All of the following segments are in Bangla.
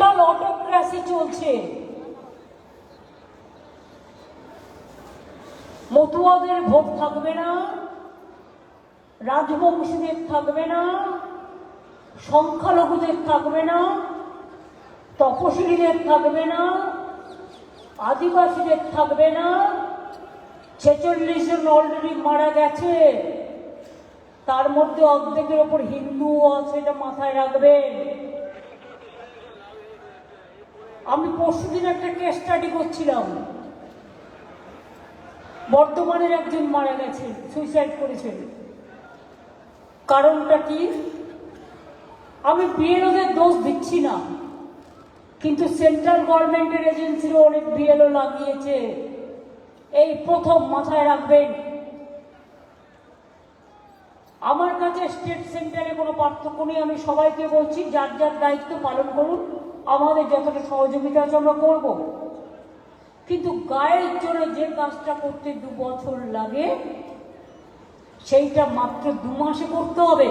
টোটাল অটোক্রেসি চলছে। মতুয়াদের ভোট থাকবে না, রাজবংশীদের থাকবে না, সংখ্যালঘুদের থাকবে না, তপশিলীদের থাকবে না, আদিবাসীদের থাকবে না। 46 জন অলরেডি মারা গেছে, তার মধ্যে অর্ধেকের ওপর হিন্দুও আছে, এটা মাথায় রাখবেন। আমি পরশুদিন একটা কেস স্টাডি করছিলাম, বর্ধমানের একজন মারা গেছেন, সুইসাইড করেছেন। কারণটা কি? আমি বিএলওদের দোষ দিচ্ছি না, কিন্তু সেন্ট্রাল গভর্নমেন্টের এজেন্সিরও অনেক বিএলও লাগিয়েছে। এই প্রথম মাথায় রাখবেন। আমার কাছে স্টেট সেন্টারে কোনো পার্থক্য নেই। আমি সবাইকে বলছি, যার যার দায়িত্ব পালন করুন, আমাদের যতটা সহযোগিতা আছে আমরা করব। কিন্তু গায়ের জন্য যে কাজটা করতে 2 বছর লাগে, সেইটা মাত্র 2 মাসে করতে হবে,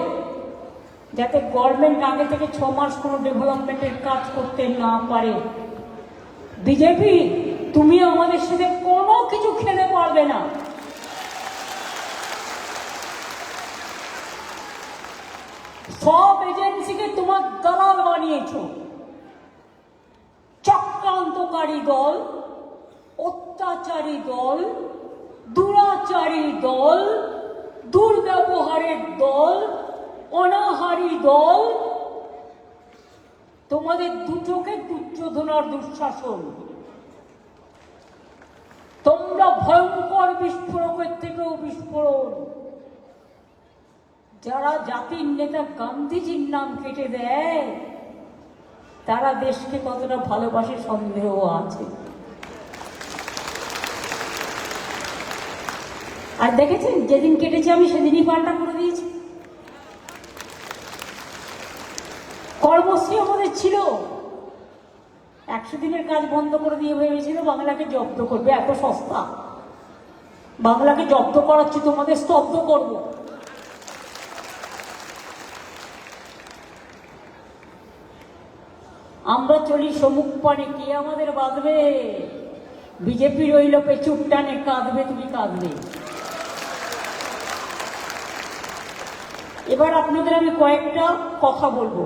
যাতে গভর্নমেন্ট আগে থেকে 6 মাস কোনো ডেভেলপমেন্টের কাজ করতে না পারে। বিজেপি, তুমি আমাদের সাথে কোনো কিছু খেলে পারবে না। সব এজেন্সিকে তোমার দালাল বানিয়েছ। চক্রান্তকারী দল, অত্যাচারী দল, দুরাচারী দল, দুর্ব্যবহারের দল, অনাহারী দল। তোমাদের দুটোকে দুর্যোধনার দুঃশাসন। তোমরা ভয়ঙ্কর বিস্ফোরকের থেকেও বিস্ফোরণ। যারা জাতির নেতা গান্ধীজির নাম কেটে দেয়, তারা দেশকে কতটা ভালোবাসে সন্দেহ আছে। আর দেখেছেন, যেদিন কেটেছে আমি সেদিনই পাল্টা করে দিয়েছি। কর্মশ্রী আমাদের ছিল, 100 দিনের কাজ বন্ধ করে দিয়ে ভেবেছিল বাংলাকে জব্দ করবে। এত সস্তা, বাংলাকে জব্দ করাচ্ছি, তোমাদের স্তব্ধ করব। আমরা চলি সমুখ পানে, কে আমাদের বাঁধবে? বিজেপি রইল পেছুর টানে, কাঁদবে তুমি কাঁদবে। এবার আপনাদের আমি কয়েকটা কথা বলবো,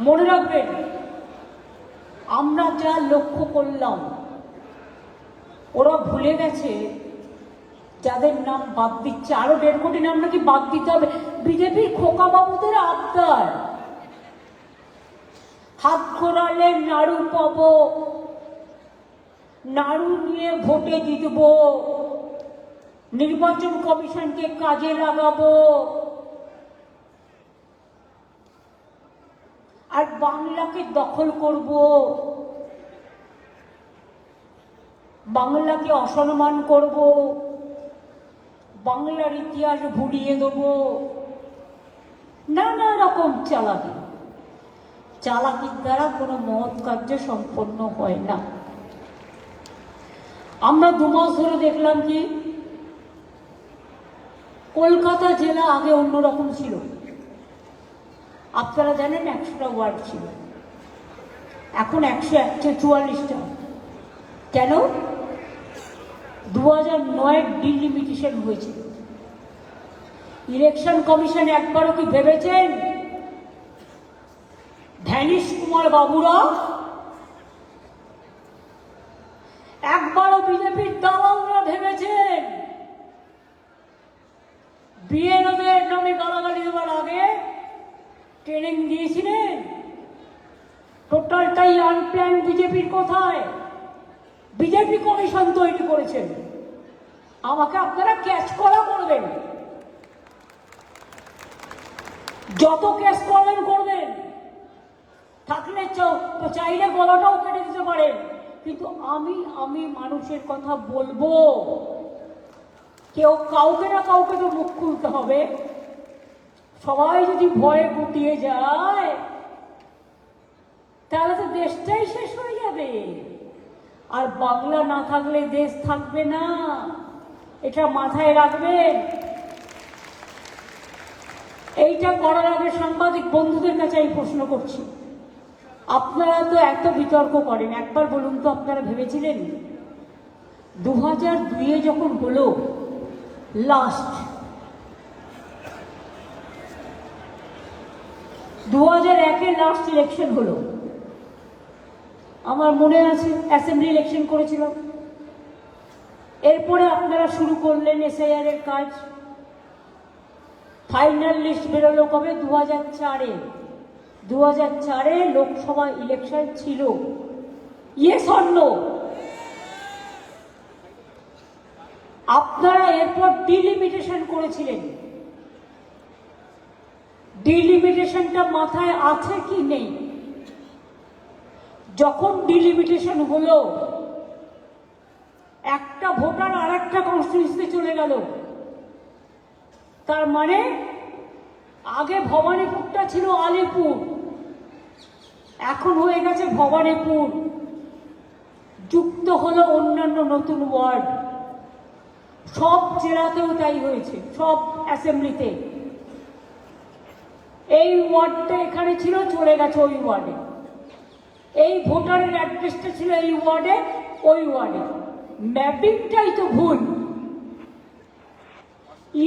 মনে রাখবেন। আমরা যা লক্ষ্য করলাম, ওরা ভুলে গেছে যাদের নাম বাদ দিচ্ছে, আরো 1.5 কোটি নাম নাকি বাদ দিতে হবে। বিজেপির খোকা বাবুদের আবদার, হাত ঘোরালে নাড়ু পাবো, নাড়ু নিয়ে ভোটে জিতবো, নির্বাচন কমিশনকে কাজে লাগাবো, আর বাংলাকে দখল করব, বাংলাকে অসম্মান করব, বাংলার ইতিহাস ভুলিয়ে দেব। নানা রকম চালাকি। চালাকির দ্বারা কোনো মহৎ কার্য সম্পন্ন হয় না। আমরা 2 মাস ধরে দেখলাম কি, কলকাতা জেলা আগে অন্যরকম ছিল। আপনারা জানেন 100টা ওয়ার্ড ছিল, এখন 144টা। কেন? 2009 ডিলিমিটেশন হয়েছে। ইলেকশন কমিশন একবারও কি ভেবেছেন ধ্যানীশ কুমার বাবুরা, একবারও বিজেপির দালালরা ভেবেছেন বিএলওদের নামে গালাগালি দেওয়ার আগে ট্রেনিং দিয়েছিলেন? টোটালটাই আনপ্ল্যান। বিজেপির কোথায়? বিজেপি কমিশন তৈরি করেছেন। আমাকে আপনারা ক্যাচ করা করবেন, যত ক্যাচ করবেন করবেন, থাকলে চাইলে গলাটাও কেটে দিতে পারেন, কিন্তু আমি মানুষের কথা বলবো। কেউ কাউকে না কাউকে তো মুখ খুলতে হবে। সবাই যদি ভয়ে গুটিয়ে যায়, তাহলে তো দেশটাই শেষ হয়ে যাবে। আর বাংলা না থাকলে দেশ থাকবে না, এটা মাথায় রাখবেন। এইটা করার আগে সাংবাদিক বন্ধুদের কাছে আমি প্রশ্ন করছি, আপনারা তো এত বিতর্ক করেন, একবার বলুন তো আপনারা ভেবেছিলেন 2002-এ যখন হলো লাস্ট, 2001-এ লাস্ট ইলেকশন হলো, আমার মনে আছে অ্যাসেম্বলি ইলেকশন করেছিল, এরপরে আপনারা শুরু করলেন এসআইআর এর কাজ। ফাইনাল লিস্ট বেরোলো কবে? 2004-এ। 2004-এ লোকসভা ইলেকশন ছিল। Yes or no? আপনারা এরপর ডিলিমিটেশন করেছিলেন। ডিলিমিটেশনটা মাথায় আছে কি নেই? যখন ডিলিমিটেশন হলো, একটা ভোটার আর একটা কনস্টিটিউয়েন্সিতে চলে গেল। তার মানে আগে ভবানীপুরটা ছিল আলিপুর, এখন হয়ে গেছে ভবানীপুর, যুক্ত হলো অন্যান্য নতুন ওয়ার্ড। সব জেলাতেও তাই হয়েছে, সব অ্যাসেম্বলিতে। এই ওয়ার্ডটা এখানে ছিল, চলে গেছে ওই ওয়ার্ডে। এই ভোটারের অ্যাড্রেসটা ছিল এই ওয়ার্ডে, ওই ওয়ার্ডে। ম্যাপিংটাই তো ভুল।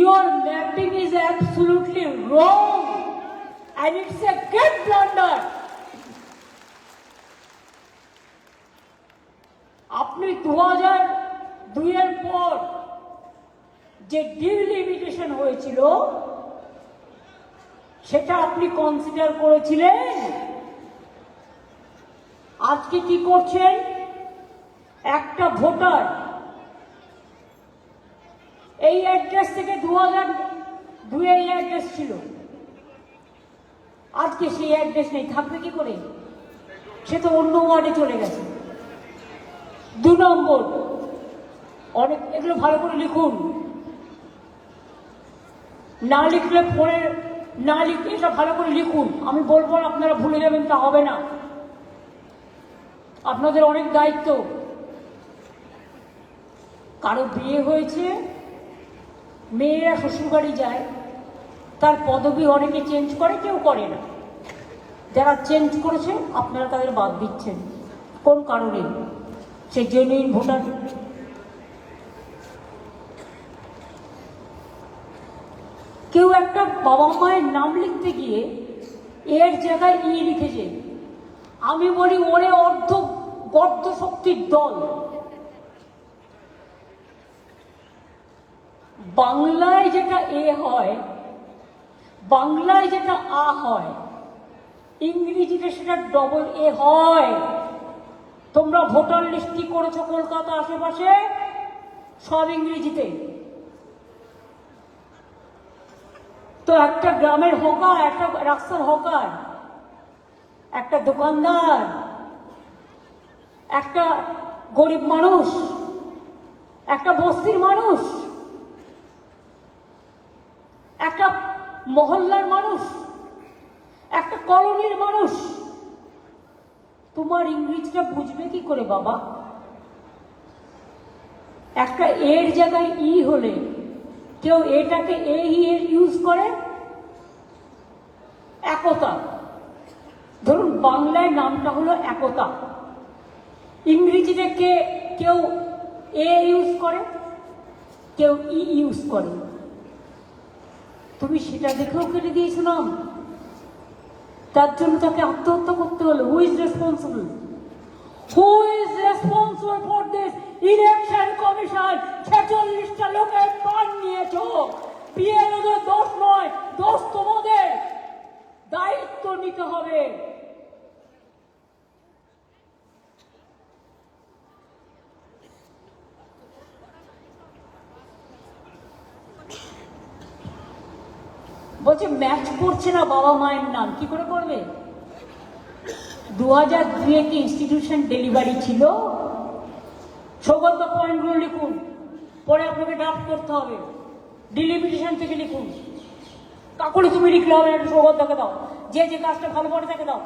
Your mapping is absolutely wrong and it's a great blunder. আপনি 2002-এর পর যে ডিলিমিটেশন হয়েছিল সেটা আপনি কনসিডার করেছিলেন। আজকে কি করছেন? একটা ভোটার এই অ্যাড্রেস থেকে 2002-এ এই অ্যাড্রেস ছিল, আজকে সেই অ্যাড্রেস নেই, থাকবে কি করে? সে তো অন্য ওয়ার্ডে চলে গেছে। 2 নম্বর, অনেক এগুলো ভালো করে লিখুন, না লিখলে পরে না লিখলে এটা ভালো করে লিখুন। আমি বলবো আপনারা ভুলে যাবেন, তা হবে না। আপনাদের অনেক দায়িত্ব। কারো বিয়ে হয়েছে, মেয়েরা শ্বশুরবাড়ি যায়, তার পদবি অনেকে চেঞ্জ করে, কেউ করে না। যারা চেঞ্জ করেছে আপনারা তাদের বাদ দিচ্ছেন। কোন কারণে? সে জেনুইন ভোটার। কেউ একটা বাবা মায়ের নাম লিখতে গিয়ে এর জায়গায় ই লিখেছে। আমি বলি ওরে অর্ধ গর্দ শক্তির দল। বাংলায় যেটা এ হয়, বাংলায় যেটা আ হয়, ইংরেজিতে সেটা ডবল এ হয়। তোমরা ভোটার লিস্ট কি করেছো কলকাতা আশেপাশে? সব ইংরেজিতে। তো একটা গ্রামের হকার, একটা রাস্তার হকার, একটা দোকানদার, একটা গরিব মানুষ, একটা বস্তির মানুষ, একটা মহল্লার মানুষ, একটা কলোনির মানুষ, তোমার ইংরেজিটা বুঝবে কি করে বাবা? একটা এর জায়গায় ই হলে কেউ এটাকে এ ইউজ করে। একতা, ধরুন বাংলায় নামটা হলো একতা, ইংরেজিতে কেউ এ ইউজ করে, কেউ ই ইউজ করে। তুমি সেটা দেখেও কেটে দিয়েছো নাম, তার জন্য তাকে আত্মহত্যা করতে হলো। Who is responsible? Who is responsible for this? Election commission. 46টা লোকের প্রাণ নিয়েছো, বিএলওদের দোষ নয়, দোষ তোমাদের। দায়িত্ব নিতে হবে। বলছে ম্যাচ করছে না বাবা মায়ের নাম, কি করে করবে? 2002-এ কি ইনস্টিটিউশন ডেলিভারি ছিল? সৌগত পয়েন্টগুলো লিখুন, পরে আপনাকে ড্রাফট করতে হবে। ডিলিমিটেশন থেকে লিখুন। কাকুরে তুমি লিখলে হবে না, সৌগতকে দাও, যে যে কাজটা ভালো করে তাকে দাও।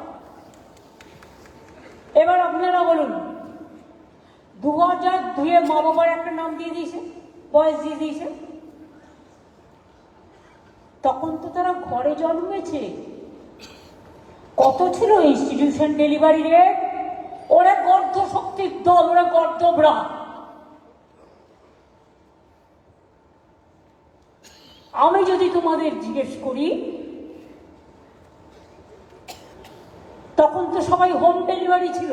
এবার আপনারা বলুন, 2002-এ মা বাবার একটা নাম দিয়ে দিয়েছে, বয়স দিয়ে দিয়েছে। তখন তো তারা ঘরে জন্মেছে, কত ছিল ইনস্টিটিউশন ডেলিভারি রেট? ওরা গর্ধ শক্তির দল, ওরা গর্ধবরা। আমি যদি তোমাদের জিজ্ঞেস করি, তখন তো সবাই হোম ডেলিভারি ছিল,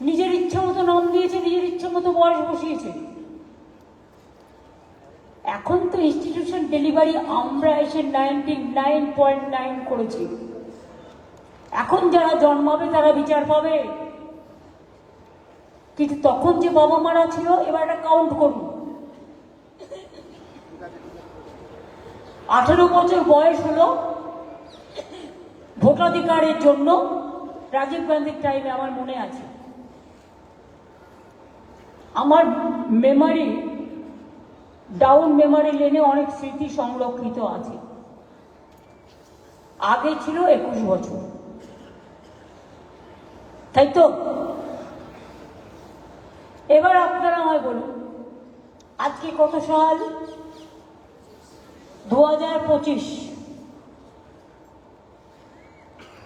নিজের ইচ্ছা মতো নাম দিয়েছে, নিজের ইচ্ছা মতো বয়স বসিয়েছে। এখন তো ইনস্টিটিউশন ডেলিভারি আমরা এসে 99.9 করেছি। এখন যারা জন্মাবে তারা বিচার পাবে, কিন্তু তখন যে বাবা মারা ছিল, এবার একটা কাউন্ট করুন। 18 বছর বয়স হলো ভোটাধিকারের জন্য। রাজীব গান্ধীর টাইমে আমার মনে আছে, আমার মেমারি ডাউন মেমারি লেনে অনেক স্মৃতি সংরক্ষিত আছে। আগে ছিল 21 বছর, তাই তো? এবার আপনারা আমায় বলুন, আজকে কত সাল? 2025।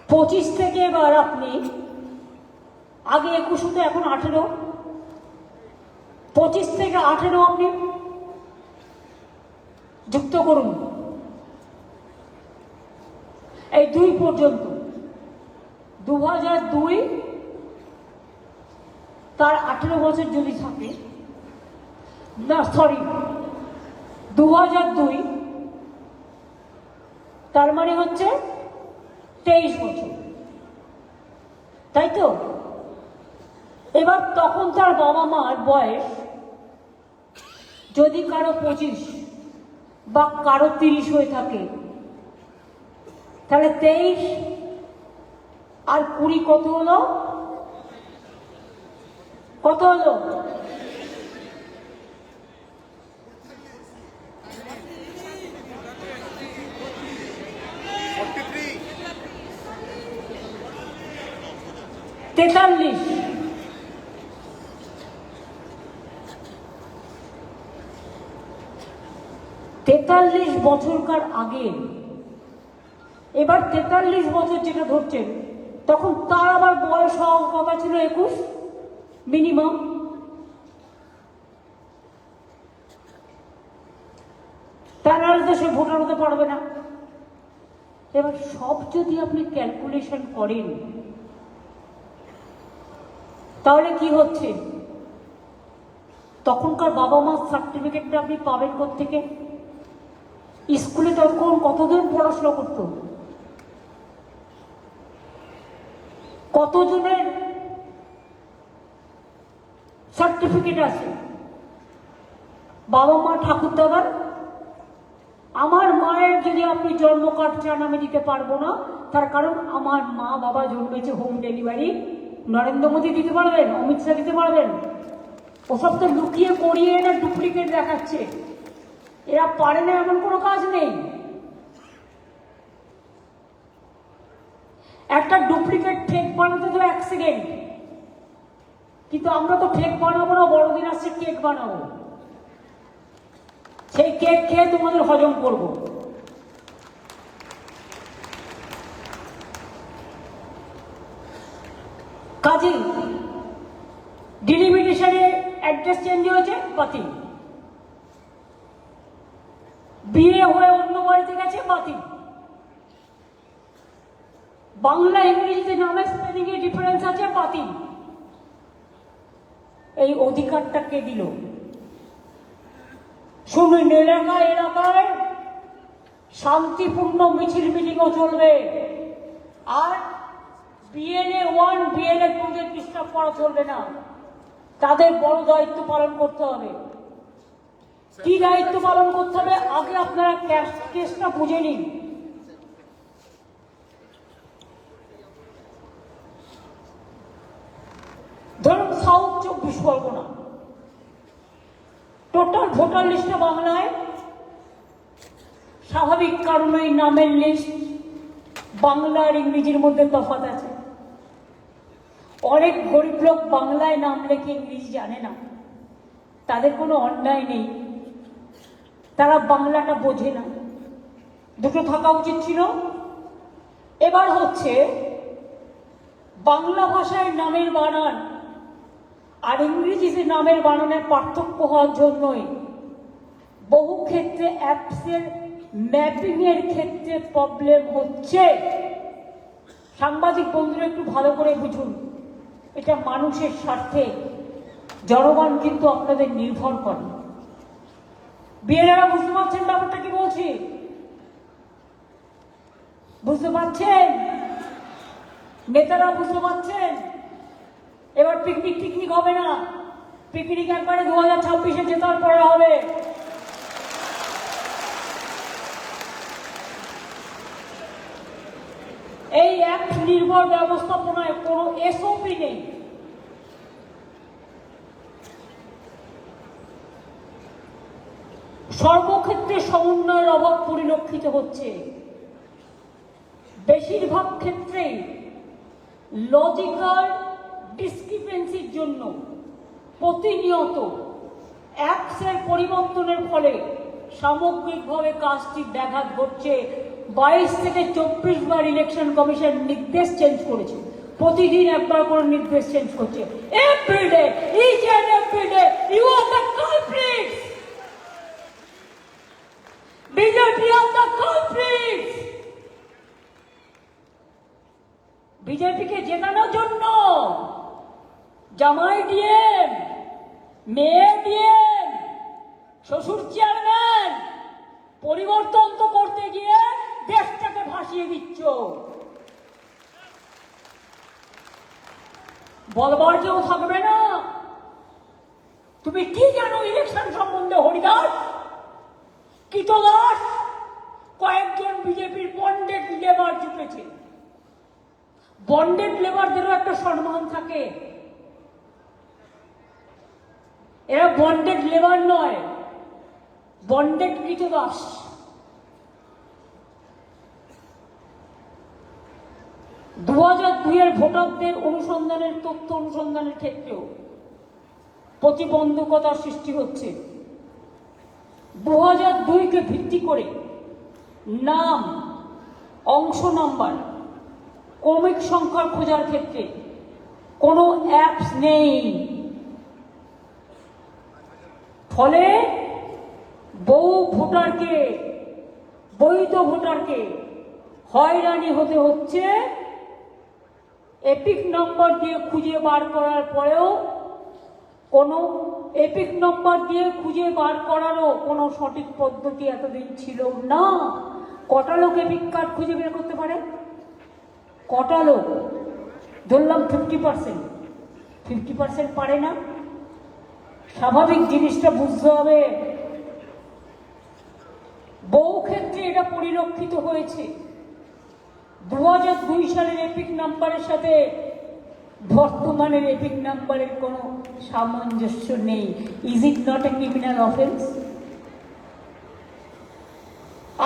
25 থেকে এবার আপনি, আগে 21 হতো, এখন 18, 25 থেকে 18 আপনি যুক্ত করুন, এই 2 পর্যন্ত। 2002 তার 18 বছর যদি থাকে, না সরি, 2002 তার মানে হচ্ছে 23 বছর, তাই তো? এবার তখন তার বাবা মার বয়স যদি কারো 25 বা কারো 30 হয়ে থাকে, তাহলে 23 আর 20 কত হলো? কত হলো? 43। 43 বছরকার আগে, এবার 43 বছর যেটা ধরছেন, তখন তার আবার বয়স হওয়ার কথা ছিল 21 মিনিমাম। তার তো সে ভোটার হতে পারবে না। এবার সব যদি আপনি ক্যালকুলেশন করেন, তাহলে কি হচ্ছে? তখনকার বাবা মার সার্টিফিকেটটা আপনি পাবেন কোত্থেকে? স্কুলে তখন কতজন পড়াশোনা করত? কতজনের সার্টিফিকেট আছে? বাবা মা, ঠাকুর দাদার। আমার মায়ের যদি আপনি জন্ম কার্ড চান, আমি দিতে পারবো না, তার কারণ আমার মা বাবা জন্মেছে হোম ডেলিভারি। নরেন্দ্র মোদী দিতে পারবেন, অমিত শাহ দিতে পারবেন? ওসব তো লুকিয়ে করিয়ে না ডুপ্লিকেট দেখাচ্ছে। এরা পারে না এমন কোনো কাজ নেই। একটা ডুপ্লিকেট ফেক বানাতে তো 1 সেকেন্ড, কিন্তু আমরা তো ফেক বানাবো না, বড়দিন আসছে কেক বানাবো, সেই কেক খেয়ে তোমাদের হজম করবো। কাজে ডিলিমিটেশনে অ্যাড্রেস চেঞ্জ হয়েছে, বাতিল। বিয়ে হয়ে অন্য বাড়িতে গেছে, বাতিল। বাংলা ইংরেজিতে নামে স্পেলিং এ ডিফারেন্স আছে, বাতিল। এই অধিকারটা কে দিল? শুনুন, এলাকায় এলাকায় শান্তিপূর্ণ মিছিল মিটিংও চলবে, আর বিএলএ 1 বিএলএ 2 দের ডিস্টার্ব করা চলবে না। তাদের বড় দায়িত্ব পালন করতে হবে। কি দায়িত্ব পালন করতে হবে? আগে আপনারা কেসটা বুঝে নিন। ধরুন সাউথ 24 পরগনা, টোটাল ভোটার লিস্টে বাংলায়, স্বাভাবিক কারণে নামের লিস্ট বাংলা আর ইংরেজির মধ্যে তফাৎ আছে। অনেক গরিব লোক বাংলায় নাম লেখে ইংরেজি জানে না, তাদের কোনো অন্যায় নেই, তারা বাংলাটা বোঝে না। দুটো থাকা উচিত ছিল, এবার হচ্ছে বাংলা ভাষায় নামের বানান আর ইংরেজিতে নামের বানানের পার্থক্য হওয়ার জন্যই বহু ক্ষেত্রে অ্যাপসের ম্যাপিং এর ক্ষেত্রে প্রবলেম হচ্ছে। সাংবাদিক বন্ধুরা একটু ভালো করে বুঝুন, এটা মানুষের স্বার্থে, জনগণ কিন্তু আপনাদের নির্ভর করে। বিএলএরা বুঝতে পারছেন ব্যাপারটা কি বলছি? বুঝতে পারছেন? নেতারা বুঝতে পারছেন? এবার পিকনিক হবে না, পিকনিক একবারে 2026-এ জেতার পরে হবে। এই অ্যাপ নির্ভর ব্যবস্থাপনায় কোনো এসওপি নেই। সর্বক্ষেত্রে সমন্বয়ের অভাব পরিলক্ষিত হচ্ছে। বেশিরভাগ ক্ষেত্রেই লজিক্যাল ডিসক্রিপেন্সির জন্য প্রতিনিয়ত অ্যাপসের পরিবর্তনের ফলে সামগ্রিকভাবে কাজটি ব্যাঘাত ঘটছে। 22 থেকে 24 বার ইলেকশন কমিশন নির্দেশ চেঞ্জ করেছে, প্রতিদিন একবার করে নির্দেশ চেঞ্জ করছে। Every day, each and every day you are the culprits. BJP are the culprits. বিজেপিকে জেতানোর জন্য জামাই ডিএম, মেয়ে ডিএম, শ্বশুর চেয়ারম্যান পরিবর্তন তো করতে গিয়ে দেশটাকে ভাসিয়ে দিচ্ছ। বলবার কেউ থাকবে না। তুমি কি জানো ইলেকশন সম্বন্ধে? হরিদাস, কীতদাস, কয়েকজন বিজেপির বন্ডেড লেবার জুটেছে। বন্ডেড লেবারদেরও একটা সম্মান থাকে। এরা বন্ডেড লেবার নয়, বন্ডেড কীতদাস। দু 2002-এর ভোটারদের অনুসন্ধানের তথ্য অনুসন্ধানের ক্ষেত্রেও প্রতিবন্ধকতার সৃষ্টি হচ্ছে। 2002-কে ভিত্তি করে নাম, অংশ নাম্বার, ক্রমিক সংখ্যা খোঁজার ক্ষেত্রে কোনো অ্যাপস নেই। ফলে বহু ভোটারকে, বৈধ ভোটারকে হয়রানি হতে হচ্ছে। এপিক নম্বর দিয়ে খুঁজে বার করার পরেও কোনো এপিক নম্বর দিয়ে খুঁজে বার করারও কোনো সঠিক পদ্ধতি এতদিন ছিল না। কটা লোক এপিক কার্ড খুঁজে বের করতে পারে? কটা লোক? ধরলাম 50% পারে না। স্বাভাবিক জিনিসটা বুঝতে হবে। বহু ক্ষেত্রে এটা পরিলক্ষিত হয়েছে। 2002 সালের এপিক নাম্বারের সাথে বর্তমানের এপিক নাম্বারের কোনো সামঞ্জস্য নেই। Is it not a criminal offence?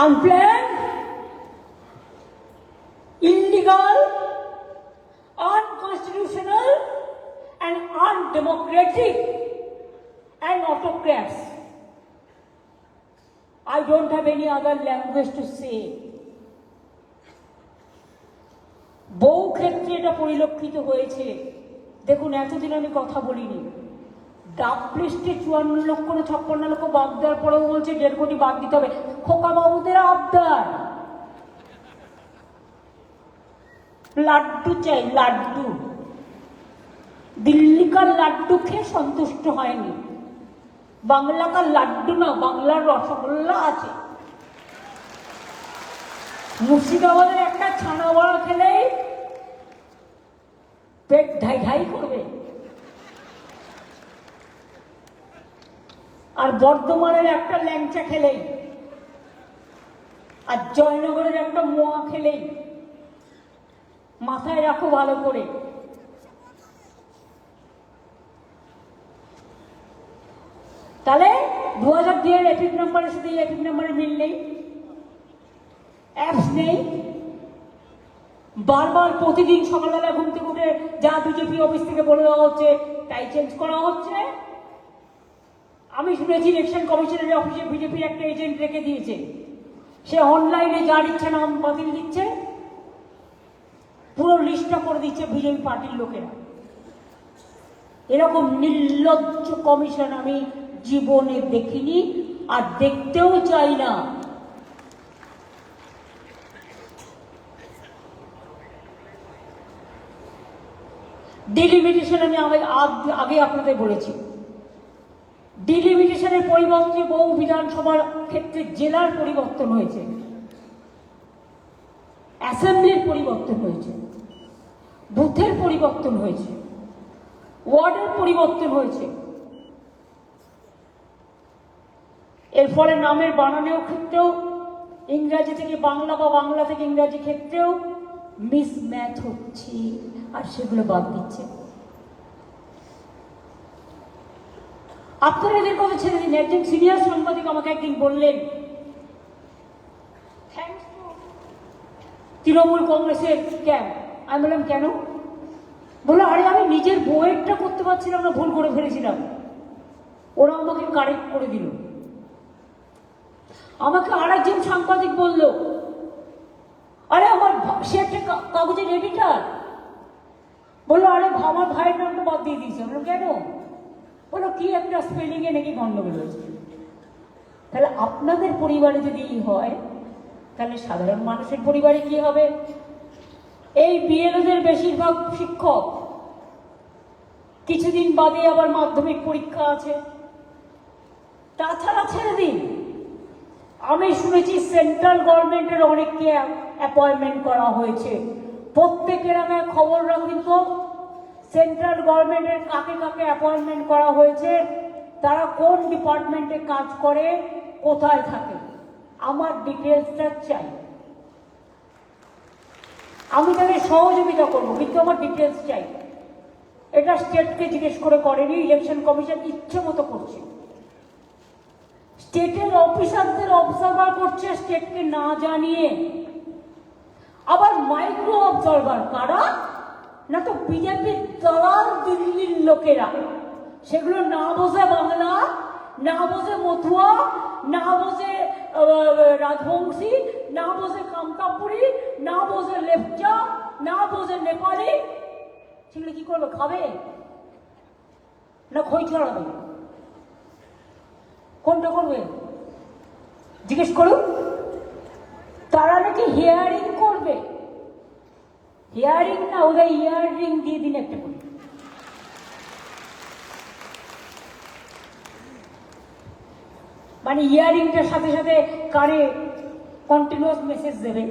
Unplanned, illegal, unconstitutional and undemocratic and autocrats. I don't have any other language to say. বহু ক্ষেত্রে এটা পরিলক্ষিত হয়েছে। দেখুন, এতদিন আমি কথা বলিনি। ডাক লিস্টে 54 লক্ষ না 56 লক্ষ বাদ দেওয়ার পরেও বলছে 1.5 কোটি বাদ দিতে হবে। খোকা বাবুদের আবদার, লাড্ডু চাই, লাড্ডু। দিল্লি কা লাড্ডু খেয়ে সন্তুষ্ট হয়নি। বাংলা কা লাড্ডু না, বাংলার রসগোল্লা আছে। মুর্শিদাবাদের একটা ছানা বড়া খেলেই পেট ঢাই ঢাই করবে। আর বর্ধমানের একটা ল্যাংচা খেলেই, আর জয়নগরের একটা মোয়া খেলেই, মাথায় রাখো ভালো করে। তাহলে 2002-এর এপিক নাম্বারের সাথে এই এপিক নাম্বারের মিল নেই, অ্যাপস নেই। বারবার প্রতিদিন সকালবেলা ঘুম থেকে উঠে যা বিজেপি অফিস থেকে বলে দেওয়া হচ্ছে তাই চেঞ্জ করা হচ্ছে। আমি শুনেছি ইলেকশন কমিশনের অফিসে বিজেপির একটা এজেন্ট রেখে দিয়েছে, সে অনলাইনে যার ইচ্ছে নাম বাতিল দিচ্ছে। পুরো লিস্টটা করে দিচ্ছে বিজেপি পার্টির লোকেরা। এরকম নির্লজ্জ কমিশন আমি জীবনে দেখিনি, আর দেখতেও চাই না। ডিলিমিটেশন আমি আগে আপনাদের বলেছি, ডিলিমিটেশনের পরিবর্তে বহু বিধানসভার ক্ষেত্রে জেলার পরিবর্তন হয়েছে, অ্যাসেম্বলির পরিবর্তন হয়েছে, বুথের পরিবর্তন হয়েছে, ওয়ার্ডের পরিবর্তন হয়েছে। এর ফলে নামের বানানোর ক্ষেত্রেও ইংরাজি থেকে বাংলা বা বাংলা থেকে ইংরাজি ক্ষেত্রেও মিসম্যাচ হচ্ছে, আর সেগুলো বাদ দিচ্ছে। আপনারা এদের কথা ছেড়ে দিন। একজন সিনিয়র সাংবাদিক আমাকে একদিন বললেন, তৃণমূল কংগ্রেসের ক্যাম্প। আমি বললাম কেন? বললো আরে আমি নিজের বইয়েরটা করতে পারছিলাম না, ভুল করে ফেলেছিলাম, ওরা আমাকে কারেক্ট করে দিল। আমাকে আর একজন সাংবাদিক বলল, আরে আমার সে একটা কাগজের এডিটার, বললো আরে আমার ভাইয়ের নামটা বাদ দিয়ে দিয়েছে। আমরা কেন? বলো কি একটা স্পেলিং এ নাকি গন্ডগোল হয়েছে। তাহলে আপনাদের পরিবারে যদি হয়, তাহলে সাধারণ মানুষের পরিবারে কি হবে? এই বিএলওদের বেশিরভাগ শিক্ষক, কিছুদিন বাদে আবার মাধ্যমিক পরীক্ষা আছে, তাছাড়া ছেড়ে দিন। আমি শুনেছি সেন্ট্রাল গভর্নমেন্টের অনেককে অ্যাপয়েন্টমেন্ট করা হয়েছে। প্রত্যেকের আমি খবর রাখুন তো, সেন্ট্রাল গভর্নমেন্টের কাকে কাকে অ্যাপয়েন্টমেন্ট করা হয়েছে, তারা কোন ডিপার্টমেন্টে কাজ করে, কোথায় থাকে, আমার ডিটেলসটা চাই। আমি তাদের সহযোগিতা করবো, কিন্তু আমার ডিটেলস চাই। এটা স্টেটকে জিজ্ঞেস করে করেনি, ইলেকশন কমিশন ইচ্ছে মতো করছে। স্টেটের অফিসারদের অবজারভার করছে স্টেটকে না জানিয়ে। আবার মাইক্রো অবজারভার কারা? না তো বিজেপির দালাল দিল্লির লোকেরা। সেগুলো না বোঝে বাংলা, না বোঝে মথুয়া, না বোঝে রাজবংশী, না বোঝে কামতাপুরি, না বোঝে লেপচা, না বোঝে নেপালি। সেগুলো কি করবে? খাবে না খই ছড়াবে? কোনটা করবে জিজ্ঞেস করুন। তারা নাকি হিয়ারিং করবে। হিয়ারিং না, ওদের ইয়ারিং দিয়ে দিন একটা করে। মানে ইয়ারিংটার সাথে সাথে কানে কন্টিনিউয়াস মেসেজ দেবে,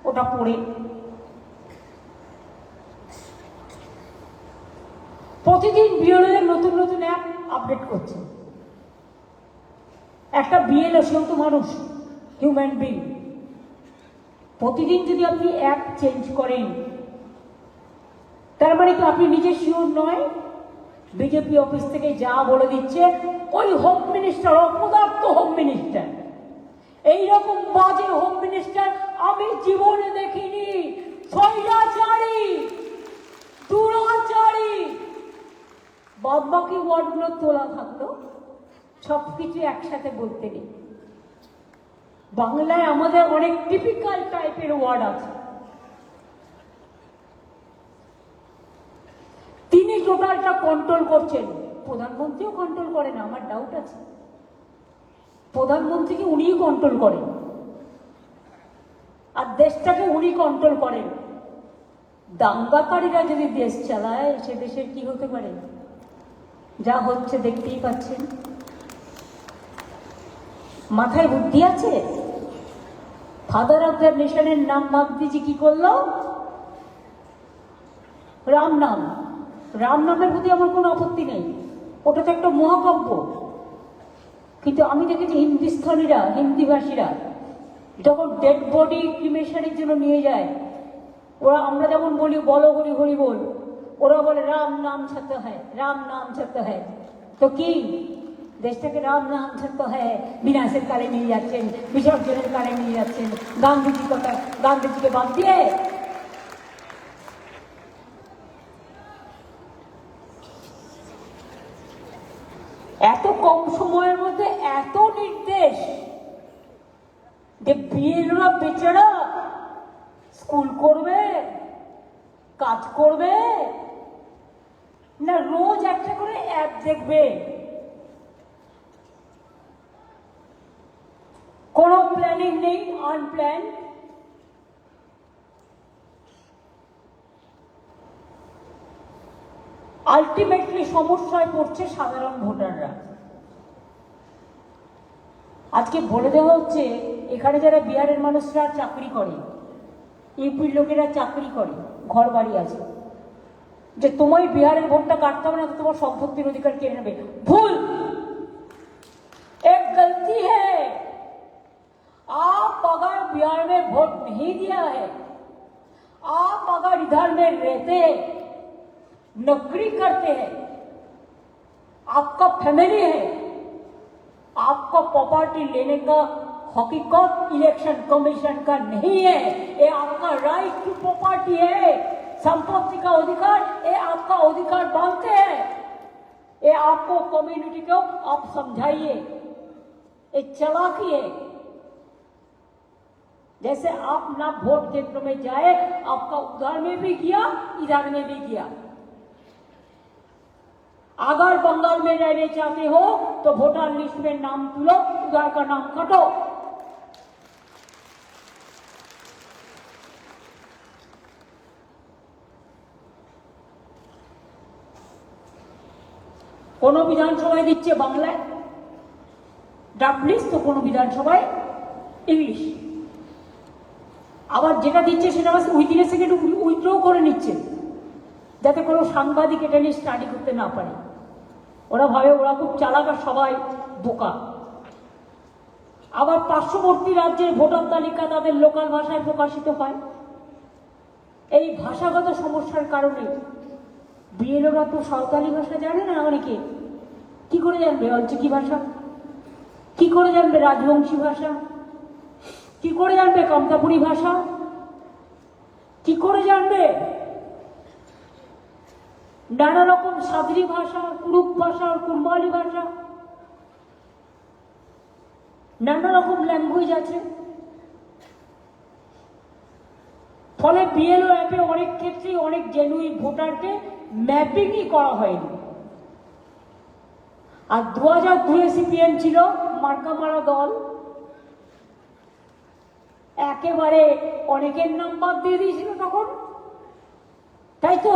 ওটা পড়ে। প্রতিদিন বিএলওদের নতুন নতুন অ্যাপ আপডেট করছে। একটা বিএলও সেও তো মানুষ, হিউম্যান বিং। প্রতিদিন যদি আপনি অ্যাপ চেঞ্জ করেন, তার মানে কি আপনি নিজে শিওর নয়? বিজেপি অফিস থেকে যা বলে দিচ্ছে, ওই হোম মিনিস্টার, অপদার্থ হোম মিনিস্টার, এইরকম বাজে হোম মিনিস্টার আমি জীবনে দেখিনি। স্বৈরাচারী, দুরাচারী। বাদবাকি ওয়ার্ডগুলো তোলা থাকলো, সবকিছু একসাথে বলতে নেই। বাংলায় আমাদের অনেক টিপিক্যাল টাইপের ওয়ার্ড আছে। তিনি টোটালটা কন্ট্রোল করছেন, প্রধানমন্ত্রীও কন্ট্রোল করে না, আমার ডাউট আছে। প্রধানমন্ত্রীকে উনিই কন্ট্রোল করেন, আর দেশটাকে উনি কন্ট্রোল করেন। দাঙ্গাকারীরা যদি দেশ চালায়, সে দেশের কি হতে পারে? যা হচ্ছে দেখতেই পাচ্ছেন। মাথায় বুদ্ধি আছে? ফাদার অফ দ্য নেশনের নাম বাগদিজি কি করলো? রাম নাম। রাম নামের প্রতি আমার কোনো আপত্তি নেই, ওটা তো একটা মহাকাব্য। কিন্তু আমি দেখেছি হিন্দুস্থানীরা, হিন্দিভাষীরা যখন ডেড বডি ক্রিমেশনের জন্য নিয়ে যায়, ওরা, আমরা যেমন বলি বলো হরি হরি বল, ওরা বলে রাম নাম ছাড়তে হয়, রাম নাম ছাড়তে হয়। তো কি দেশটাকে রাম নাম ছাড়তে হয়? বিনাশের কালে নিয়ে যাচ্ছেন, বিসর্জনের কালে নিয়ে যাচ্ছেন, গান্ধীজির কথা, গান্ধীজিকে বাদ দিয়ে। এত কম সময়ের মধ্যে এত নির্দেশ, যে বিএলওরা বেচারা স্কুল করবে, কাজ করবে, না রোজ একটা করে অ্যাপ দেখবে? কোনো প্ল্যানিং নেই, আনপ্ল্যান। আলটিমেটলি সমস্যায় পড়ছে সাধারণ ভোটাররা। আজকে বলে দেওয়া হচ্ছে এখানে যারা বিহারের মানুষরা চাকরি করে, ইউপির লোকেরা চাকরি করে, ঘর বাড়ি আছে, যে তোমায় বিহারের ভোটটা কাটতে হবে না, তো তোমার সম্পত্তির অধিকার কেড়ে নেবে। ভুল, एक गलती है। आप अगर बिहार में वोट नहीं दिया है, आप अगर इधर में रहते हैं, नौकरी करते हैं, आपका फैमिली है, आपको प्रॉपर्टी लेने का हकीकत इलेक्शन कमीशन का नहीं है। ये आपका राइट टू प्रॉपर्टी है, संपत्ति का अधिकार, ये आपका अधिकार मानते हैं। ये आपको कम्युनिटी को आप समझाइए, ये चालाकी है। जैसे आप ना वोट केंद्र में जाए, आपका उधर में भी किया, इधर में भी किया। अगर बंगाल में रहने चाहते हो तो वोटर लिस्ट में नाम तुलो, उधर का नाम काटो। কোনো বিধানসভায় দিচ্ছে বাংলায় ড্রাফট লিস্ট, তো কোনো বিধানসভায় ইংলিশ। আবার যেটা দিচ্ছে সেটা উইদিন এ সেকেন্ড উইথড্র করে নিচ্ছে, যাতে কোনো সাংবাদিক এটা নিয়ে স্টাডি করতে না পারে। ওরা ভাবে ওরা খুব চালাক আর সবাই বোকা। আবার পার্শ্ববর্তী রাজ্যের ভোটার তালিকা তাদের লোকাল ভাষায় প্রকাশিত হয়। এই ভাষাগত সমস্যার কারণে বিএলওরা তো সাঁওতালি ভাষা জানে না। অনেকে কি করে জানবে অলচিকি ভাষা, কি করে জানবে রাজবংশী ভাষা, কি করে জানবে কমতাপুরি ভাষা, কি করে জানবে নানা রকম সাদরি ভাষা, কুরুক ভাষা, কুরমালি ভাষা, নানা রকম ল্যাঙ্গুয়েজ আছে। ফলে বিএলও অ্যাপে অনেক ক্ষেত্রে অনেক জেনুইন ভোটারকে ম্যাপিংই করা হয়নি। আর 2002 সিপিএম ছিল মার্কা মারা দল, একেবারে অনেকের নাম বাদ দিয়ে দিয়েছিল তখন, তাই তো?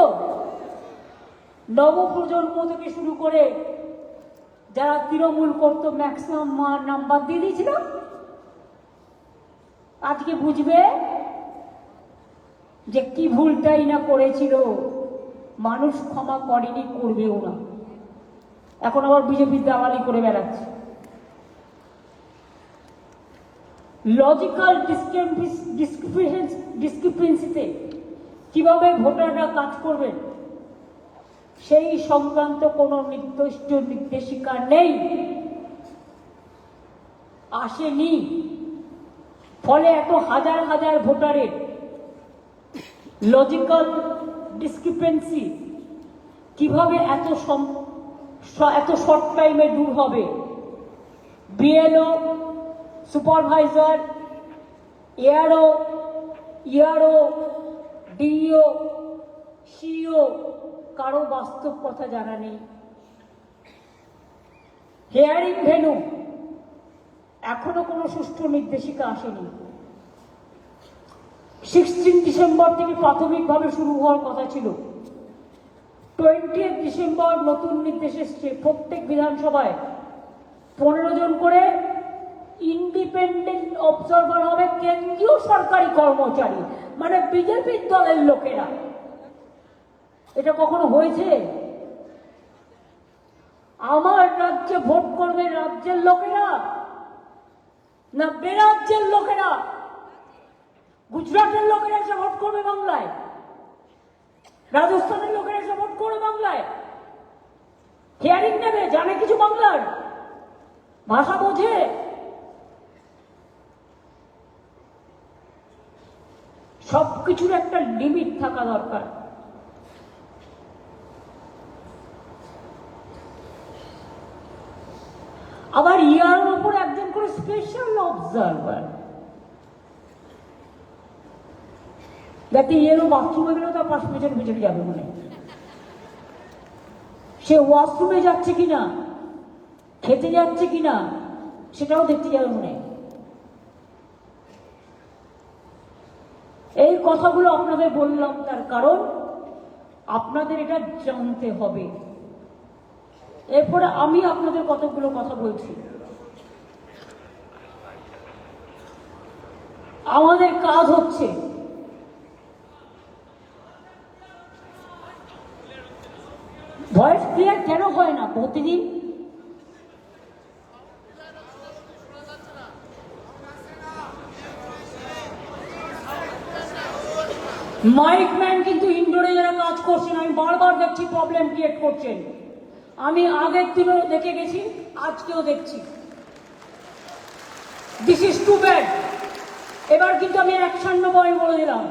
নবপ্রজন্ম থেকে শুরু করে যারা তৃণমূল করতো ম্যাক্সিমাম নাম বাদ দিয়ে দিয়েছিল। আজকে বুঝবে যে কি ভুলটাই না করেছিল, মানুষ ক্ষমা করেনি, করবেও না। এখন আবার বিজেপির দালালি করে বেড়াচ্ছে। লজিক্যাল ডিসক্রিপেন্সিতে কিভাবে ভোটাররা কাজ করবেন সেই সংক্রান্ত কোনো নির্দিষ্ট নির্দেশিকা নেই, আসেনি। ফলে এত হাজার হাজার ভোটারের লজিক্যাল ডিসক্রিপেন্সি কিভাবে এত শর্ট টাইমে দূর হবে? BLO, supervisor, ERO, DEO, CEO কারো বাস্তব কথা জানা নেই। হিয়ারিং ভেন্যু এখনো কোনো সুষ্ঠু নির্দেশিকা আসেনি। 16 ডিসেম্বর থেকে প্রাথমিকভাবে শুরু হওয়ার কথা ছিল। 20 ডিসেম্বর নতুন নির্দেশ এসছে, প্রত্যেক বিধানসভায় 15 জন করে ইন্ডিপেন্ডেন্ট অবজারভার হবে, কেন্দ্রীয় সরকারি কর্মচারী, মানে বিজেপির দলের লোকেরা। এটা কখনো হয়েছে? আমার রাজ্যে ভোট করবে রাজ্যের লোকেরা না বেরাজ্যের লোকেরা? গুজরাটের লোকেরা এসে ভোট করবে বাংলায়, রাজস্থানের লোকেরা এসে ভোট করবে বাংলায়। হিয়ারিং নেবে, জানে কিছু বাংলার ভাষা, বোঝে। সবকিছুর একটা লিমিট থাকা দরকার। আবার ইয়ার উপর একজন করে স্পেশাল অবজারভার, যাতে এলো বাথরুমে গেলেও তার পাশ পেছনে পেছনে যাবে মনে, সে ওয়াশরুমে যাচ্ছে কিনা, খেতে যাচ্ছে কিনা, সেটাও দেখতে যাবে মনে। এই কথাগুলো আপনাদের বললাম তার কারণ আপনাদের এটা জানতে হবে। এরপরে আমি আপনাদের কতগুলো কথা বলছি। আমাদের কাজ হচ্ছে ভয়েস ক্লিয়ার কেন হয় না প্রতিদিন? মাইক ম্যান কিন্তু ইনডোরে যারা কাজ করছেন আমি বারবার দেখছি প্রবলেম ক্রিয়েট করছেন। আমি আগের দিনও দেখে গেছি, আজকেও দেখছি। This is too bad. এবার কিন্তু আমি অ্যাকশন নেবো, আমি বলে দিলাম।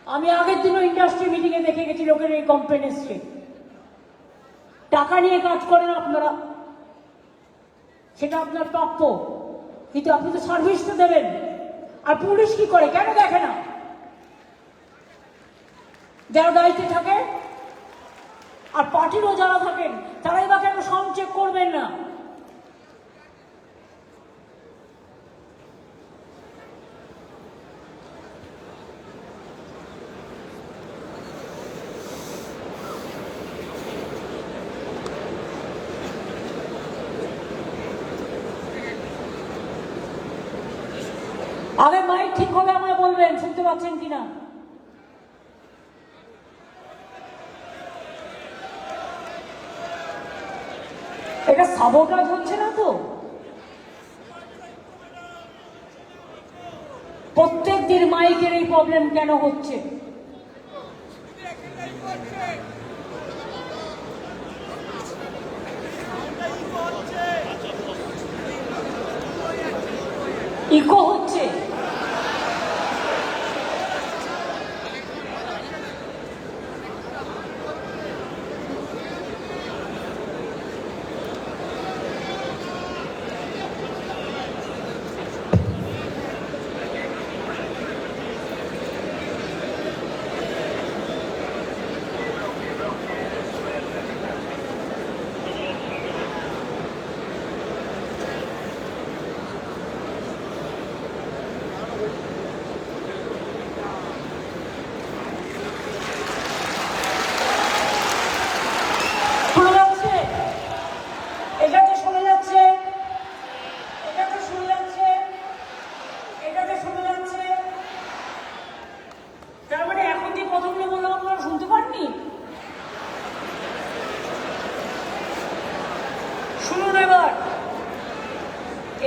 আমি আগের দিনও ইন্ডাস্ট্রি মিটিংয়ে দেখে গেছি লোকের এই কমপ্লেন এসছে। টাকা নিয়ে কাজ করেন আপনারা, সেটা আপনার প্রাপ্য, কিন্তু আপনি তো সার্ভিস তো দেবেন। আর পুলিশ কি করে, কেন দেখে না? যারা দায়িত্বে থাকে আর পার্টিরও যারা থাকেন তারাই বা কেন সাউন্ড চেক করবেন না? আগে মাইক ঠিক হবে আমায় বলবেন, শুনতে পাচ্ছেন কিনা? এটা সাবোটাজ হচ্ছে না তো? প্রত্যেক দিন মাইকের এই প্রবলেম কেন হচ্ছে? ইকো হচ্ছে।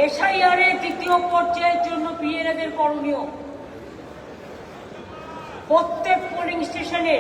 এসআইআর এর দ্বিতীয় পর্যায়ের জন্য পিএলএদের করণীয়, প্রত্যেক পোলিং স্টেশনে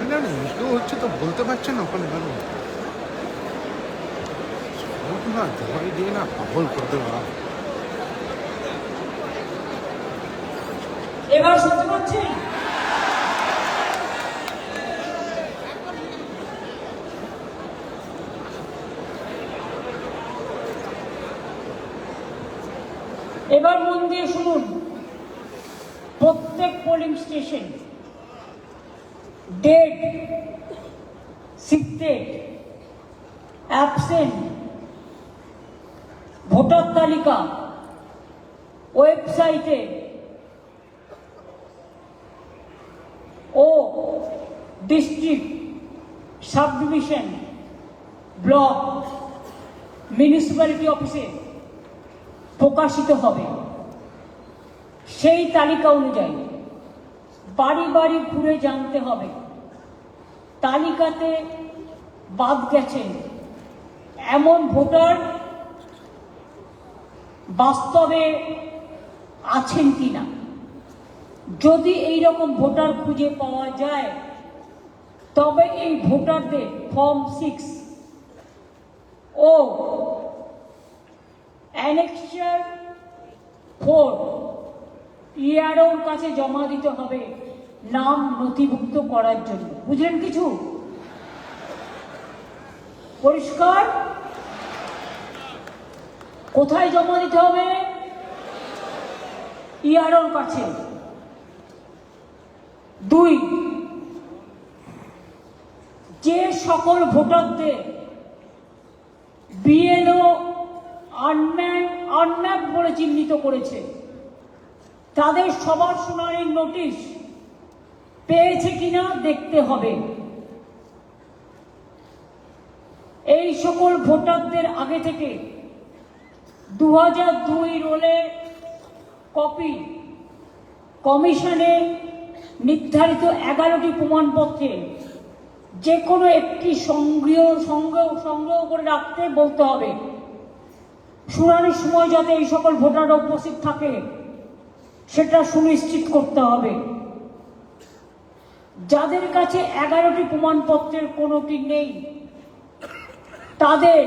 এটা কেউ হচ্ছে তো বলতে পারছেন না ওখানে কেন না জবাই দিয়ে না পাগল করে দেওয়া। এবার শুনতে পাচ্ছেন? এবার মন দিয়ে শুনুন। প্রত্যেক polling station date, secret, absent, voter তালিকা ওয়েবসাইটে ও district, sub division, block municipality অফিসে প্রকাশিত হবে। সেই তালিকা অনুযায়ী বাড়ি বাড়ি ঘুরে জানতে হবে তালিকাতে বাদ গেছেন এমন ভোটার বাস্তবে আছেন কিনা। যদি এই রকম ভোটার খুঁজে পাওয়া যায় তবে এই ভোটারদের ফর্ম 6 ও অ্যানেক্সার 4 ইআরওর কাছে জমা দিতে হবে নাম নথিভুক্ত করার জন্য। বুঝলেন কিছু? পরিষ্কার? কোথায় জমা দিতে হবে? ইআরওর কাছে। 2, যে সকল ভোটারদের বিএলও আনম্যাপ বলে চিহ্নিত করেছে তাদের সবার শুনানির নোটিশ পেয়েছে কিনা দেখতে হবে। এই সকল ভোটারদের আগে থেকে 2002 রোলের কপি কমিশনে নির্ধারিত 11টি প্রমাণপত্রে যে কোনো একটি সংগ্রহ করে রাখতে বলতে হবে। শুনানির সময় যাতে এই সকল ভোটাররা উপস্থিত থাকে সেটা সুনিশ্চিত করতে হবে। যাদের কাছে 11টি প্রমাণপত্রের কোনোটি নেই তাদের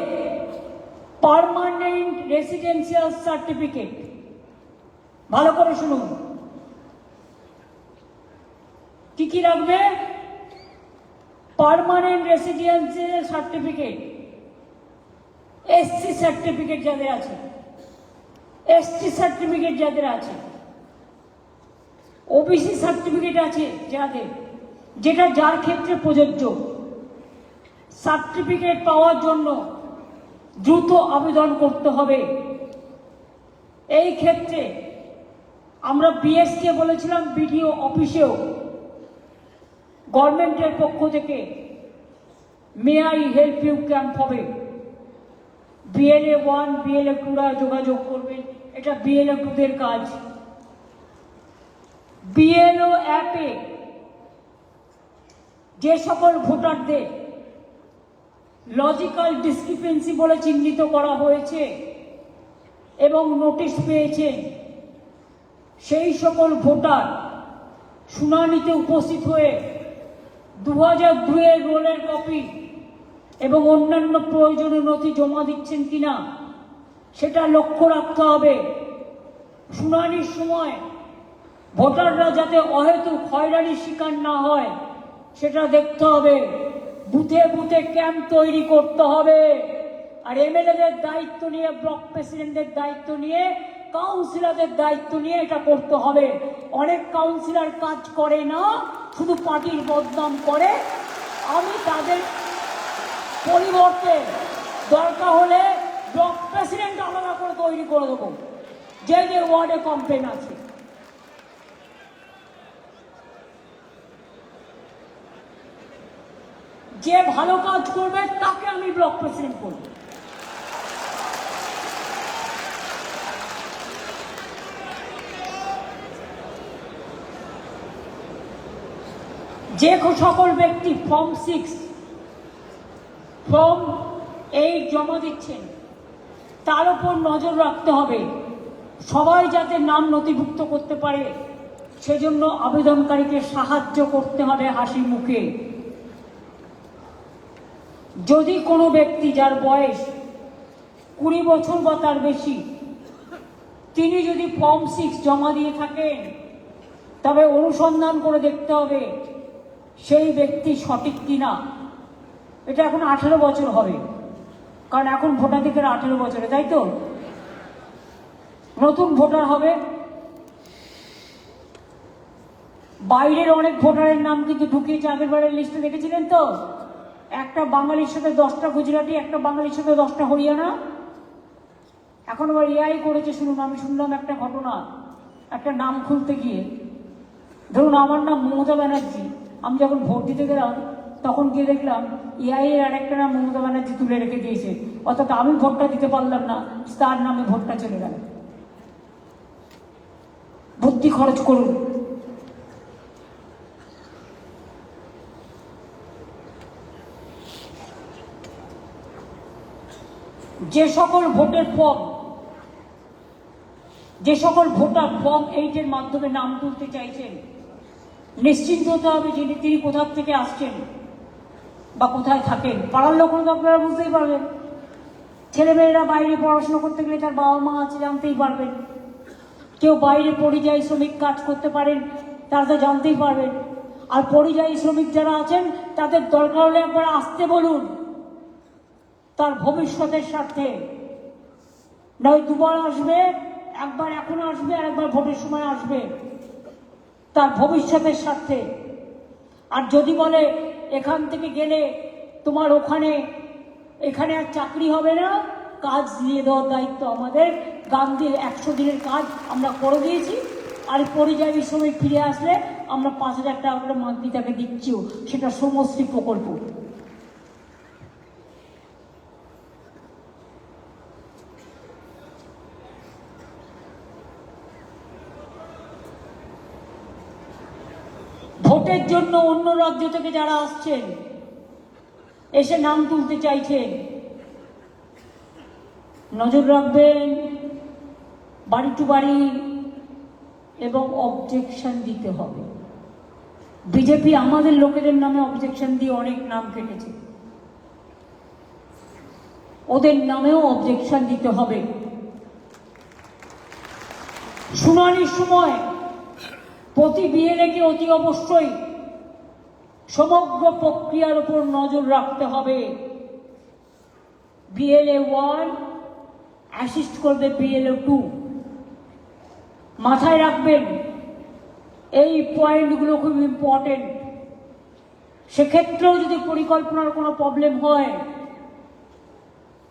পার্মানেন্ট রেসিডেন্সিয়াল সার্টিফিকেট, ভালো করে শুনুন, কি কি রাখবে? Permanent residential certificate, SC certificate যাদের আছে, এসটি সার্টিফিকেট যাদের আছে, ওবিসি সার্টিফিকেট আছে যাদের, যেটা যার ক্ষেত্রে প্রযোজ্য। সার্টিফিকেট পাওয়ার জন্য দ্রুত আবেদন করতে হবে। এই ক্ষেত্রে আমরা বিএসকে বলেছিলাম বিডিও অফিসেও গভর্নমেন্টের পক্ষ থেকে may I help you camp হবে। বিএলএ 1 বিএলএ 2রা যোগাযোগ করবেন, এটা বিএলএ 2দের কাজ। বিএলও অ্যাপে যে সকল ভোটারদের লজিক্যাল ডিসক্রিপেন্সি বলে চিহ্নিত করা হয়েছে এবং নোটিশ পেয়েছে সেই সকল ভোটার শুনানিতে উপস্থিত হয়ে 2002 রোলের কপি এবং অন্যান্য প্রয়োজনীয় নথি জমা দিচ্ছেন কিনা সেটা লক্ষ্য রাখতে হবে। শুনানির সময় ভোটাররা যাতে অহেতুক হয়রানির শিকার না হয় সেটা দেখতে হবে। বুথে বুথে ক্যাম্প তৈরি করতে হবে। আর এমএলএদের দায়িত্ব নিয়ে, ব্লক প্রেসিডেন্টদের দায়িত্ব নিয়ে, কাউন্সিলরদের দায়িত্ব নিয়ে এটা করতে হবে। অনেক কাউন্সিলর কাজ করে না, শুধু পার্টির বদনাম করে। আমি তাদের পরিবর্তে দরকার হলে ব্লক প্রেসিডেন্ট আলাদা করে তৈরি করে দেবো, যে যে ওয়ার্ডে কমপ্লেন আছে। যে ভালো কাজ করবে তাকে আমি ব্লক প্রেসিডেন্ট করব। যে সকল ব্যক্তি ফর্ম 6 ফর্ম 8 জমা দিচ্ছেন তার উপর নজর রাখতে হবে সবাই যাতে নাম নথিভুক্ত করতে পারে, সেজন্য আবেদনকারীকে সাহায্য করতে হবে হাসি মুখে। যদি কোনো ব্যক্তি যার বয়স 20 বছর বা তার বেশি, তিনি যদি ফর্ম 6 জমা দিয়ে থাকেন তবে অনুসন্ধান করে দেখতে হবে সেই ব্যক্তি সঠিক কিনা। এটা এখন 18 বছর হবে, কারণ এখন ভোটাধিকার 18 বছরে, তাই তো? নতুন ভোটার হবে। বাইরের অনেক ভোটারের নাম কিন্তু ঢুকিয়েছে আগের বারের লিস্টে, দেখেছিলেন তো? একটা বাঙালির সাথে 10টা গুজরাটি, একটা বাঙালির সাথে 10টা হরিয়ানা। এখন আবার এআই করেছে। শুনুন, আমি শুনলাম একটা ঘটনা, একটা নাম খুলতে গিয়ে, ধরুন আমার নাম মমতা ব্যানার্জি, আমি যখন ভোট দিতে গেলাম তখন গিয়ে দেখলাম এআই এর আরেকটা নাম মমতা ব্যানার্জি তুলে রেখে দিয়েছে, অর্থাৎ আমি ভোটটা দিতে পারলাম না, তার নামে ভোটটা চলে গেল। বুদ্ধি খরচ করুন। যে সকল ভোটের ফর্ম, যে সকল ভোটার ফর্ম 8-এর মাধ্যমে নাম তুলতে চাইছেন, নিশ্চিন্ত হতে হবে যে তিনি কোথা থেকে আসছেন বা কোথায় থাকেন। পাড়ার লোক তো আপনারা বুঝতেই পারবেন, ছেলেমেয়েরা বাইরে পড়াশোনা করতে গেলে তার বাবা মা আছে জানতেই পারবেন। কেউ বাইরে পরিযায়ী শ্রমিক কাজ করতে পারেন, তারা তো জানতেই পারবেন। আর পরিযায়ী শ্রমিক যারা আছেন তাদের দরকার হলে একবার আসতে বলুন, তার ভবিষ্যতের স্বার্থে। নয় দুবার আসবে, একবার এখন আসবে আর একবার ভোটের সময় আসবে, তার ভবিষ্যতের স্বার্থে। আর যদি বলে এখান থেকে গেলে তোমার এখানে আর চাকরি হবে না, কাজ দিয়ে দেওয়ার দায়িত্ব আমাদের। গান্ধীর 100 দিনের কাজ আমরা করে দিয়েছি, আর পরিযায়ী শ্রমিক ফিরে আসলে আমরা 5,000 টাকা করে মান্থলি তাকে দিচ্ছিও, সেটা শ্রমশ্রী প্রকল্প। ভোটের জন্য অন্য রাজ্য থেকে যারা আসছেন, এসে নাম তুলতে চাইছেন, নজর রাখবেন বাড়ি টু বাড়ি, এবং অবজেকশন দিতে হবে। বিজেপি আমাদের লোকেদের নামে অবজেকশন দিয়ে অনেক নাম কেটেছে, ওদের নামেও অবজেকশন দিতে হবে। শুনানির সময় প্রতি বিএলএকে অতি অবশ্যই সমগ্র প্রক্রিয়ার উপর নজর রাখতে হবে। বিএলএ 1 অ্যাসিস্ট করবে বিএলএ 2। মাথায় রাখবেন এই পয়েন্টগুলো খুব ইম্পর্টেন্ট। সেক্ষেত্রেও যদি পরিকল্পনার কোনো প্রবলেম হয়,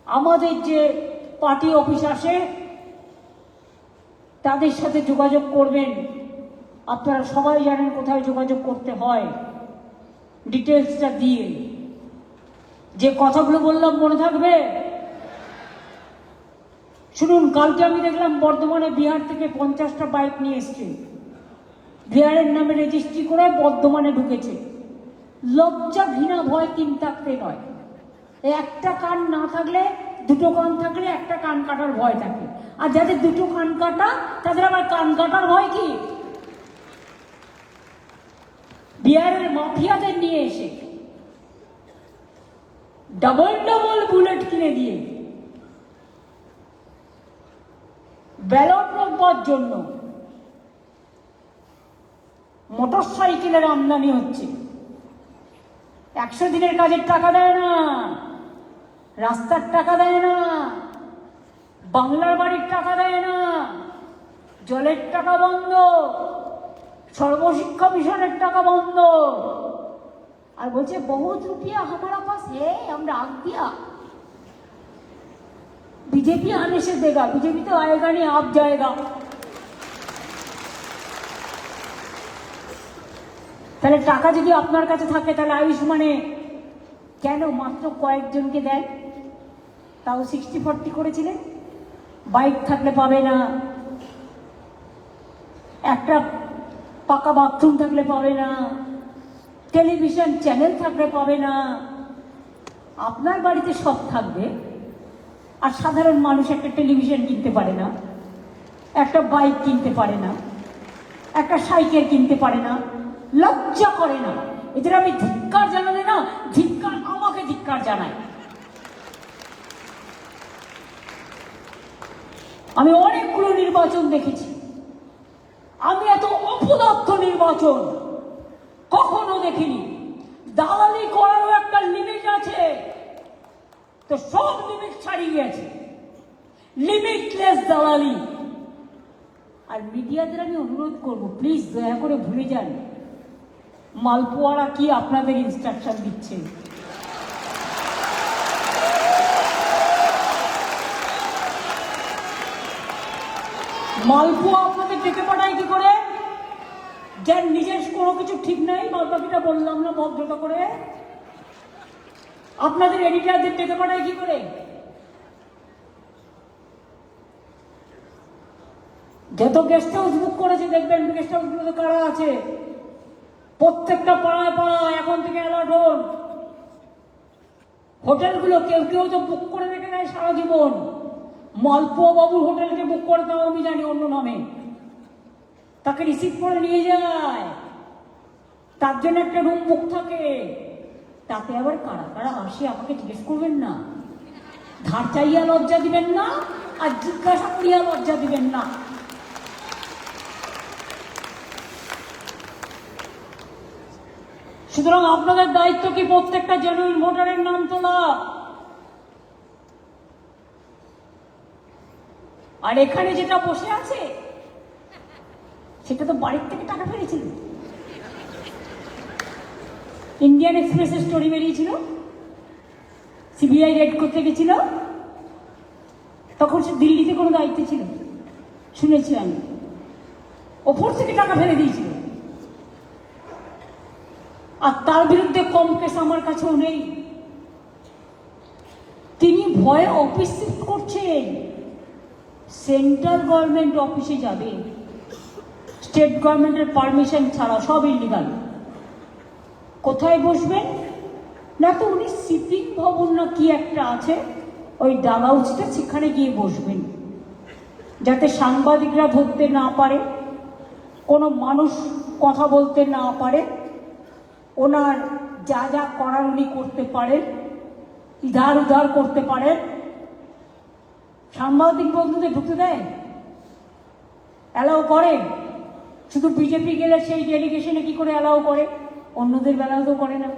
আমাদের যে পার্টি অফিস আসে তাদের সাথে যোগাযোগ করবেন। আপনারা সবাই জানেন কোথায় যোগাযোগ করতে হয়, ডিটেলসটা দিয়ে। যে কথাগুলো বললাম মনে থাকবে? শুনুন, কালকে আমি দেখলাম বর্ধমানে বিহার থেকে 50টা বাইক নিয়ে এসছে, বিহারের নামে রেজিস্ট্রি করে বর্ধমানে ঢুকেছে। লজ্জা ঘৃণা ভয় 3 থাকতে নয়। একটা কান না থাকলে, 2টো কান থাকলে একটা কান কাটার ভয় থাকে। আর যাদের 2টো কান কাটা তাদের আবার কান কাটার ভয় কি? বিহারের মাফিয়াদের নিয়ে এসে ডবল বুলেট কিনে দিয়ে ব্যালট রোববার জন্য মোটরসাইকেলের আমদানি হচ্ছে। 100 দিনের কাজের টাকা দেয় না, রাস্তার টাকা দেয় না, বাংলার বাড়ির টাকা দেয় না, জলের টাকা বন্ধ, সর্বশিক্ষা মিশনের টাকা বন্ধ। আর বলছে বহুত রুপিয়া हमारा पास है, আমরা आग दिया। बीजेपी आने से देगा, बीजेपी तो आएगा नहीं, आप जाएगा। তাহলে টাকা যদি আপনার কাছে থাকে, তাহলে আয়ুষ্মানে কেন মাত্র কয়েকজনকে দেন? তাও 60-40 করেছিলেন। বাইক থাকলে পাবে না, একটা পাকা বাথরুম থাকলে পাবে না, টেলিভিশন চ্যানেল থাকলে পাবে না। আপনার বাড়িতে সব থাকবে, আর সাধারণ মানুষ একটা টেলিভিশন কিনতে পারে না, একটা বাইক কিনতে পারে না, একটা সাইকেল কিনতে পারে না, লজ্জা করে না। এদের আমি ধিক্কার জানালে না, ধিক্কার আমাকে ধিক্কার জানায়। আমি অনেকগুলো নির্বাচন দেখেছি, আমি এত অপদার্থ নির্বাচন কখনো দেখিনি। দালালি করারও একটা লিমিট আছে, তো সব লিমিট ছাড়িয়ে গেছে, লিমিটলেস দালালি। আর মিডিয়াদের আমি অনুরোধ করব, প্লিজ দয়া করে ভুলে যান মালপোয়ারা কি আপনাদের ইনস্ট্রাকশন দিচ্ছে। মালপোয়া আপনাদের ডেকে পাঠায় কি করে? যার নিজের কোনো কিছু ঠিক নাই, বাদবাকিটা বললাম না ভদ্রতা করে, আপনাদের এডিটারদের ডেকে পাঠায় কি করে? যত গেস্ট হাউস বুক করেছে দেখবেন গেস্ট হাউস গুলোতে কারা আছে, প্রত্যেকটা পাড়ায় পাড়ায় এখন থেকে অ্যালার্ট হন। হোটেলগুলো কেউ কেউ তো বুক করে রেখে দেয় সারা জীবন। মালপোয়া বাবুর হোটেলকে বুক করে দাও আমি জানি অন্য নামে, তাকে রিসিভ করে নিয়ে যায়, তার জন্য একটা রুম বুক থাকে। তাতে আবার কারা কারা আসে আমাকে জিজ্ঞেস করবেন না, ধার চাইয়া লজ্জা দিবেন না, আর জিজ্ঞাসা করিয়া লজ্জা দিবেন না। সুতরাং আপনাদের দায়িত্ব কি প্রত্যেকটা জেনুইন ভোটারের নাম তোলা। আর এখানে যেটা বসে আছে সেটা তো বাড়ির থেকে টাকা ফেলেছিল। ইন্ডিয়ান এক্সপ্রেসের স্টোরি বেরিয়েছিল, সিবিআই রেড করতে গেছিল, তখন সে দিল্লিতে কোনো দায়িত্ব ছিল শুনেছি আমি, ওপর থেকে টাকা ফেলে দিয়েছিল। আর তার বিরুদ্ধে কম কেস আমার কাছেও নেই। তিনি ভয়ে অফিস শিফট করছেন, সেন্ট্রাল গভর্নমেন্ট অফিসে যাবে স্টেট গভর্নমেন্টের পারমিশন ছাড়া, সব ইলিগাল। কোথায় বসবেন না, তো উনি সিপিং ভবন না কি একটা আছে ওই ডাগাউচটা, সেখানে গিয়ে বসবেন যাতে সাংবাদিকরা ধরতে না পারে, কোনো মানুষ কথা বলতে না পারে, ওনার যা যা করার উনি করতে পারেন, ইধার উধার করতে পারেন। সাংবাদিক বন্ধুদের ঢুকতে দেয়, অ্যালাউ করে? শুধু বিজেপি গেলে সেই ডেলিগেশনে কি করে অ্যালাউ করে, অন্যদের বেলাও তো করে না।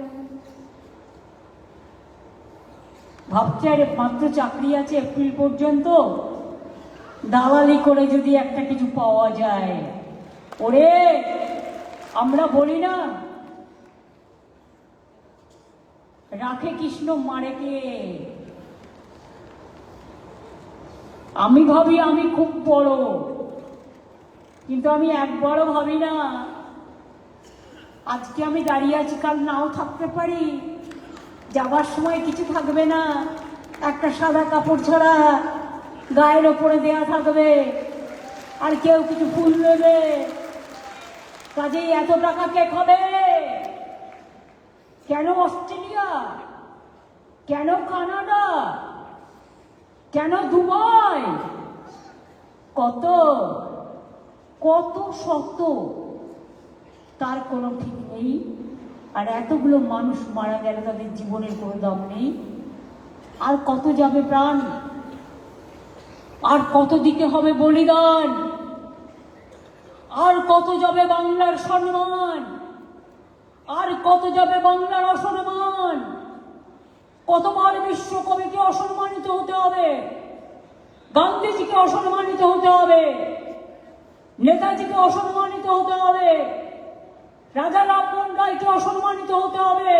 ভাবছে আরে মাত্র চাকরি আছে এপ্রিল পর্যন্ত, দালালি করে যদি একটা কিছু পাওয়া যায়। ওরে আমরা বলি না রাখে কৃষ্ণ মারে কে, আমি ভাবি আমি খুব বড়, কিন্তু আমি একবারও ভাবি না আজকে আমি দাঁড়িয়ে আছি কাল নাও থাকতে পারি, যাবার সময় কিছু থাকবে না, একটা সাদা কাপড় ছাড়া গায়ের ওপরে দেয়া থাকবে, আর কেউ কিছু ফুল নেবে। কাজেই এত টাকা কে খাবে? কেন অস্ট্রেলিয়া, কেন কানাডা, কেন দুবাই? কত কত শত, তার কোনো ঠিক নেই। আর এতগুলো মানুষ মারা গেল, তাদের জীবনের কোনো দাম নেই। আর কত যাবে প্রাণ, আর কত দিতে হবে বলিদান, আর কত যাবে বাংলার সম্মান, আর কত যাবে বাংলার অসম্মান। কতবার বিশ্বকবিকে অসম্মানিত হতে হবে, গান্ধীজিকে অসম্মানিত হতে হবে, নেতাজিকে অসম্মানিত হতে হবে, রাজা রামমোহন রায়কে অসম্মানিত হতে হবে,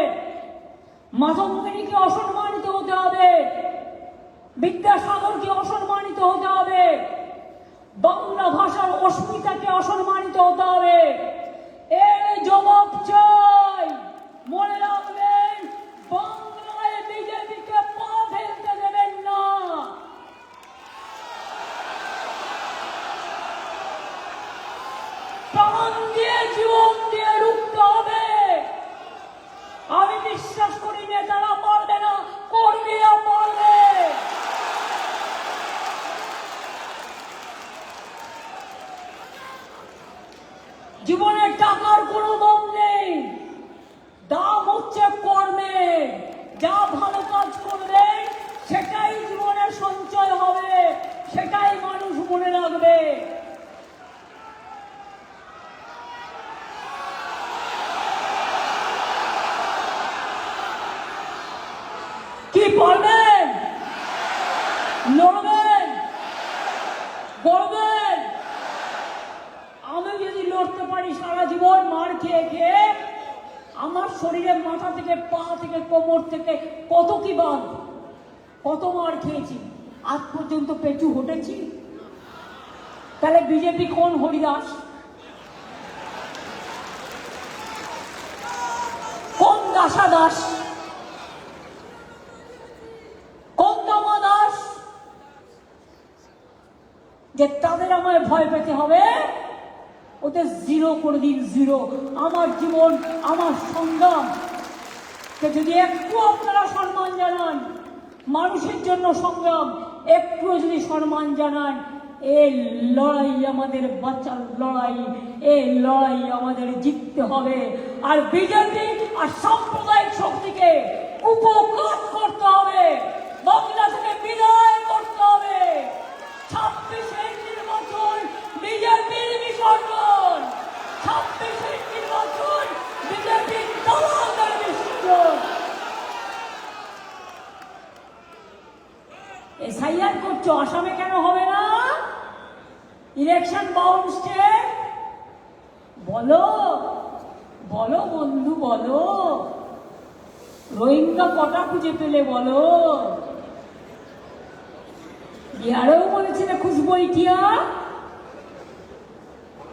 মাধবমণিকে অসম্মানিত হতে হবে, বিদ্যাসাগরকে অসম্মানিত হতে হবে, বাংলা ভাষার অস্মিতাকে অসম্মানিত হতে হবে। এর জবাব চাই। মনে রাখবেন, বাংলায় বিজেপিকে পা ফেলতে দেবেন না। প্রাণ দিয়ে জীবন দিয়ে রুখতে হবে। আমি বিশ্বাস করি নেতারা পারবে না, কর্মীরা পারবে। জীবনের টাকার কোনো দাম নেই, দাম হচ্ছে কর্মে। যা ভালো কাজ করবেন সেটাই জীবনের সঞ্চয় হবে, সেটাই মানুষ মনে রাখবে। কি পারবেন? লড়বেন, গড়বেন। আমি যদি লড়তে পারি সারা জীবন মার খেয়ে খেয়ে, আমার শরীরের মাথা থেকে পা থেকে কোমর থেকে কত কি বাদ, কত মার খেয়েছি, আজ পর্যন্ত পেঁচু হটেছি। তাহলে বিজেপি কোন হরিদাস, কোন দাসা দাস? যে তাদের আমায় ভয় পেতে হবে, ওদের জিরো করে দিন, জিরো। আমার জীবন, আমার সংগ্রাম যদি একটু আপনারা সম্মান জানান, মানুষের জন্য সংগ্রাম একটু যদি সম্মান জানান, এই লড়াই আমাদের বাঁচার লড়াই, এই লড়াই আমাদের জিততে হবে। আর বিজেপি আর সাম্প্রদায়িক শক্তিকে উপকার করতে হবে, বাংলা থেকে বিদায় করতে হবে। 26-এর নির্বাচন বিজেপির বিসর্জন, 26-এর নির্বাচন বিজেপির দলালের বিসর্জন। এসআইআর করছো, আসামে কেন হবে না? ইলেকশন বাউন্ড স্টেট, বলো বলো বন্ধু, বলো। রোহিঙ্গা কটা খুঁজে পেলে বলো? বিহারেও বলেছিল খুশবু ইটিয়া,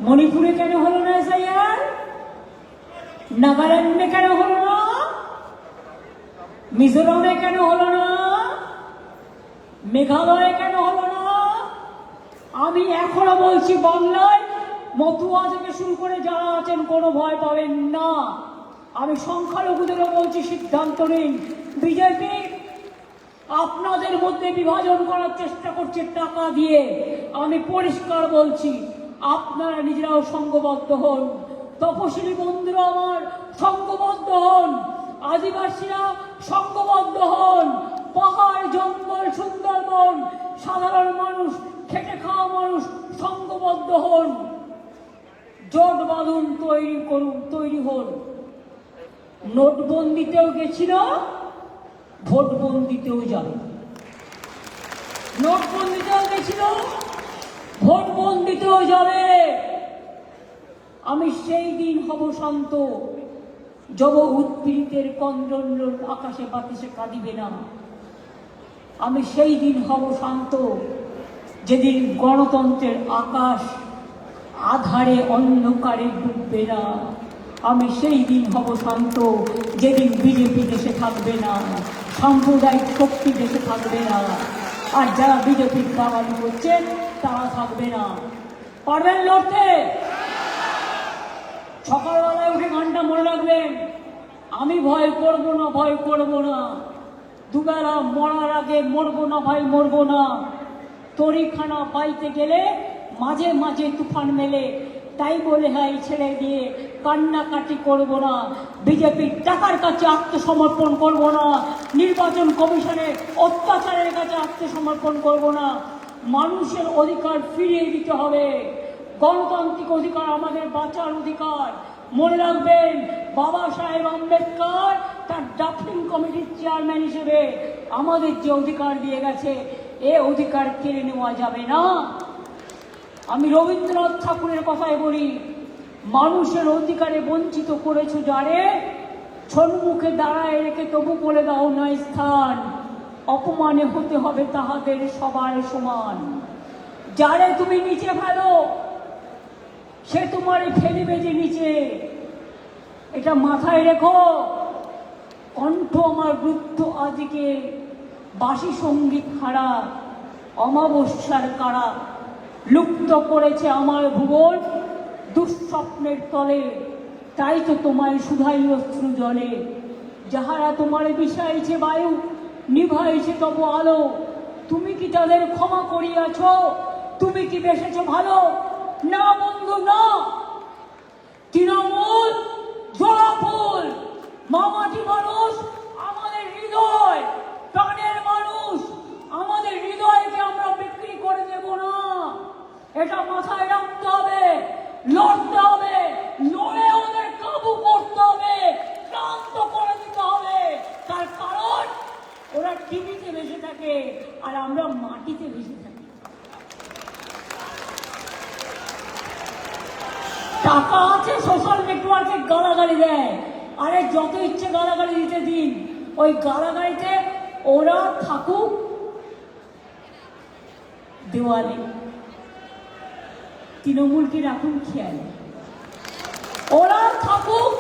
মণিপুরে কেন হলো না এসআইআর? নাগাল্যান্ডে কেন হলো না? মিজোরামে কেন হলো না? মেঘালয়ে কেন হলো না? আমি এখনো বলছি, বাংলায় মতুয়া থেকে শুরু করে যারা আছেন কোনো ভয় পাবেন না। আমি সংখ্যালঘুদেরও বলছি, সিদ্ধান্ত নিন। বিজেপি আপনাদের মধ্যে বিভাজন করার চেষ্টা করছে টাকা দিয়ে। আমি পরিষ্কার বলছি, আপনারা নিজেরাও সংঘবদ্ধ হন। তপশিলি বন্ধুরা আমার সংঘবদ্ধ হন, আদিবাসীরা সংঘবদ্ধ হন, পাহাড় জঙ্গল সুন্দরবন সাধারণ মানুষ, খেটে খাওয়া মানুষ সংঘবদ্ধ হন। জোট বাঁধুন, তৈরি করুন, তৈরি হন। নোটবন্দিতেও গেছিল, ভোটবন্দিতেও যাবে। নোটবন্দিতেও গেছিল, ভোটবন্দিতেও যাবে। আমি সেই দিন হব শান্ত, যব উৎপীড়িতের কন্দন আকাশে বাতাসে কাঁদিবে না। আমি সেই দিন হব শান্ত, যেদিন গণতন্ত্রের আকাশ আধারে অন্ধকারে ডুববে না। আমি সেই দিন হব শান্ত, যেদিন বিজেপি দেশে থাকবে না, সাম্প্রদায়িক শক্তি দেশে থাকবে না, আর যারা বিজেপির দালালি করছে তারা থাকবে না। পারবেন লড়তে? সকালবেলায় উঠে গানটা মনে রাখবেন, আমি ভয় করবো না, ভয় করবো না। দুবেলা মরার আগে মরবো না ভাই, মরবো না। তরিখানা পাইতে গেলে মাঝে মাঝে তুফান মেলে, তাই বলে হাই ছেড়ে দিয়ে কান্নাকাটি করব না। বিজেপির টাকার কাছে আত্মসমর্পণ করব না, নির্বাচন কমিশনের অত্যাচারের কাছে আত্মসমর্পণ করব না। মানুষের অধিকার ফিরিয়ে দিতে হবে। গণতান্ত্রিক অধিকার আমাদের বাঁচার অধিকার। মনে রাখবেন, বাবা সাহেব আম্বেদকর তার ড্রাফটিং কমিটির চেয়ারম্যান হিসেবে আমাদের যে অধিকার দিয়ে গেছে, এ অধিকার কেড়ে নেওয়া যাবে না। আমি রবীন্দ্রনাথ ঠাকুরের কথাই বলি, মানুষের অধিকারে বঞ্চিত করেছো যারে, সম্মুখে দাঁড়ায় রেখে তবু বলে দাও না স্থান। অপমানে হতে হবে তাহাদের সবার সমান। যারে তুমি নিচে ফেলো, সে তোমার ফেলিবে যে নিচে। এটা মাথায় রেখো। কণ্ঠ আমার বৃদ্ধ আজকে বাসি সঙ্গীত হারা, অমাবস্যার কারা লুপ্ত করেছে আমার ভুবন দুঃস্বপ্নের তলে। তাই তো তোমায় শুধাই অশ্রু জলে। যাহারা তোমার বিষাইছে বায়ু, নিভাইছে তবু আলো, তুমি কি তাদের ক্ষমা করিয়াছ? তুমি কি বেসেছ ভালো? না বন্ধু না। তৃণমূল জোড়া ফুল, মামাটি মানুষ আমাদের হৃদয়, প্রাণের মানুষ আমাদের হৃদয়কে আমরা বিক্রি করে দেব না। এটা মাথায় রাখতে হবে। লড়তে হবে, লড়ে ওদের কাবু করতে হবে, ক্লান্ত করে দিতে হবে। তার কারণ ওরা টিভিতে বেঁচে থাকে আর আমরা মাটিতে বেঁচে থাকি। টাকা আছে, সোশ্যাল নেটওয়ার্কে গালাগালি দেয়। আরে যত ইচ্ছে গালাগালি দিতে দিন, ওই গালাগালিতে ওরা থাকুক দেওয়ালে, তৃণমূলকে রাখুন খেয়ালে। ওরা থাকুক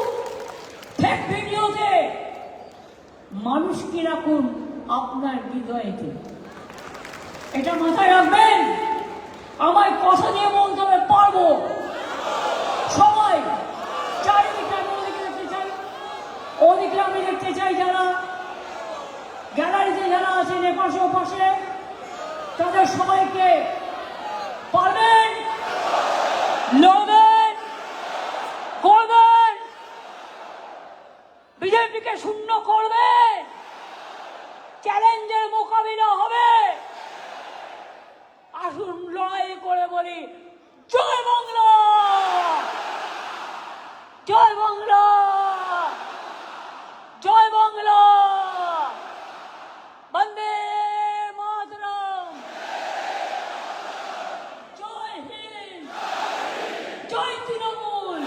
ফেক ভিডিওতে, মানুষকে রাখুন আপনার হৃদয়েতে। এটা মাথায় রাখবেন। আমায় কথা দিয়ে বলতে হবে পারবো। সবাই চারিদিকে আমি ওদিকে দেখতে চাই, ওদিকে আমি দেখতে চাই যারা গ্যালারিতে যারা আছেন এপাশে ওপাশে, তাদের সবাইকে পারবেন, লড়বেন, করবেন, বিজেপিকে শূন্য করবে, চ্যালেঞ্জের মোকাবিলা হবে। আসুন লড়াই করে বলি জয় বাংলা, জয় বাংলা, জয় বাংলা, বন্দে মাতরম, জয় হিন্দ, জয় তৃণমূল,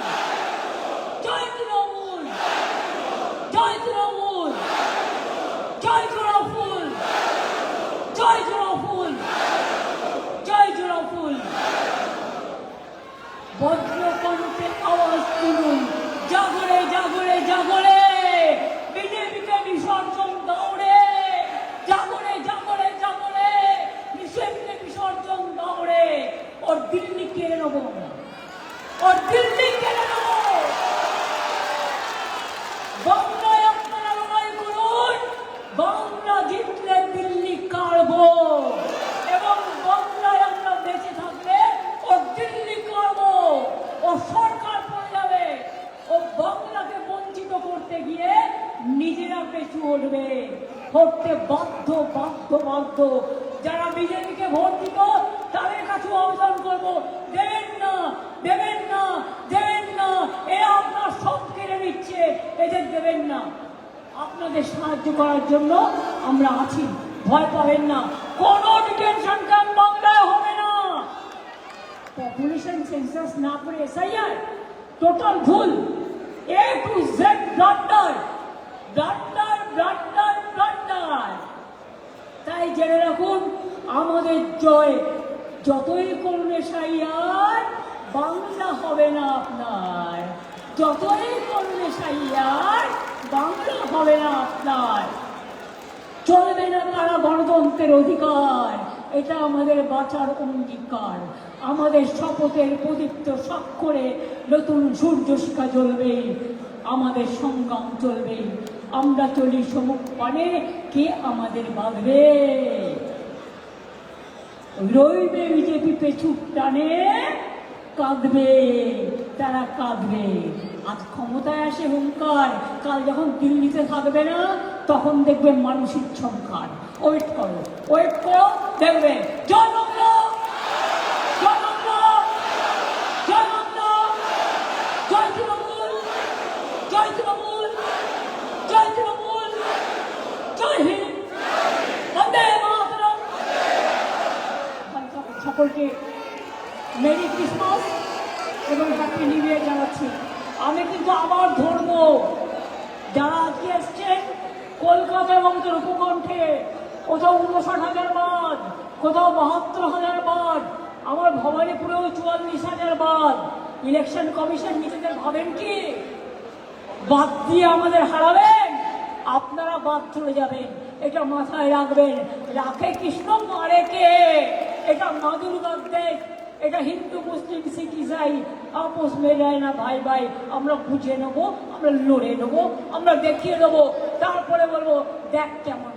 জয় তৃণমূল, জয় তৃণমূল, জয় জোড়াফুল, জয় জোড়াফুল, জয় জোড়াফুল। বজ্রকণ্ঠে আওয়াজ তুলুন, জাগরে জাগরে জাগরে, বিজেপিকে বিসর্জন দৌড়ে, জাগরে জাগরে জাগরে, বিজেপিকে বিসর্জন দৌড়ে। ওর দিল্লি কেড়ে নেবো আমরা, ওর দিল্লি কেড়ে নেবো। বাংলায় আপনারা লড়াই করুন, বাংলা জিতলে দিল্লি কাড়বো, এবং বাংলায় আমরা বেঁচে থাকলে ও দিল্লি কাড়বো। ও সরকার পড়ে যাবে, ও বাংলাকে বঞ্চিত করতে গিয়ে নিজেরা পেছু উঠবে, করতে বাধ্য বাধ্য বাধ্য। যারা বিজেপিকে ভোট দিত তাদের কাছে আবেদন করবো, দেবেন না, দেবেন না, দেবেন না, এরা আপনার সব কেড়ে নিচ্ছে, এদের দেবেন না। আপনাদের সাহায্য করার জন্য আমরা আছি, ভয় পাবেন না। কোন ডিটেনশন ক্যাম্প বাংলায় হবে না। পপুলেশন সেন্সাস না করে এসআইআর টোটাল ভুল, A to Z blunder, blunder, blunder, blunder. তাই জেনে রাখুন, আমাদের জয়। যতই করুন এসআইআর, বাংলা হবে না আপনার। যতই করুন এসআইআর, বাংলা হবে না আপনার। চলবে না তারা গণতন্ত্রের অধিকার, এটা আমাদের বাঁচার অঙ্গীকার। আমাদের শপথের প্রদীপ্ত স্বাক্ষরে নতুন সূর্য শিখা জ্বলবে, আমাদের সংগ্রাম চলবে। আমরা চলি সমুখ পানে, কে আমাদের বাঁধবে? রইবে বিজেপি পেছু টানে, কাঁদবে, তারা কাঁদবে। আজ ক্ষমতায় আসে হুঙ্কার, কাল যখন দিল্লিতে থাকবে না তখন দেখবে মানুষের সংখ্যার। ওয়েট করো, ওয়েট করো, দেখবে। জয় বাংলা, জয় বাংলা, জয় বাংলা, জয় তৃণমূল, জয় তৃণমূল, জয় তৃণমূল, জয় হিন্দ, বন্দে মাতরম। সকলকে মেরি ক্রিসমাস এবং হ্যাপি নিউ ইয়ার জানাচ্ছি। আমি কিন্তু আবার ধরবো, যারা আজকে এসছেন কলকাতা এবং তার উপকণ্ঠে, কোথাও 59,000 বাদ, কোথাও 72,000 বাদ, আমার ভবানীপুরেও 44,000 বাদ। ইলেকশন কমিশন নিজেদের ভাবেন কি বাদ দিয়ে আমাদের হারাবেন? আপনারা বাদ চলে যাবেন, এটা মাথায় রাখবেন। রাখে কৃষ্ণ, মারে কে? এটা মা দুর্গার দেশ, এটা হিন্দু মুসলিম শিখ ইসাই আপোষ মেলায় না ভাই ভাই। আমরা বুঝে নেবো, আমরা লড়ে নেবো, আমরা দেখিয়ে দেবো, তারপরে বলবো দেখ কেমন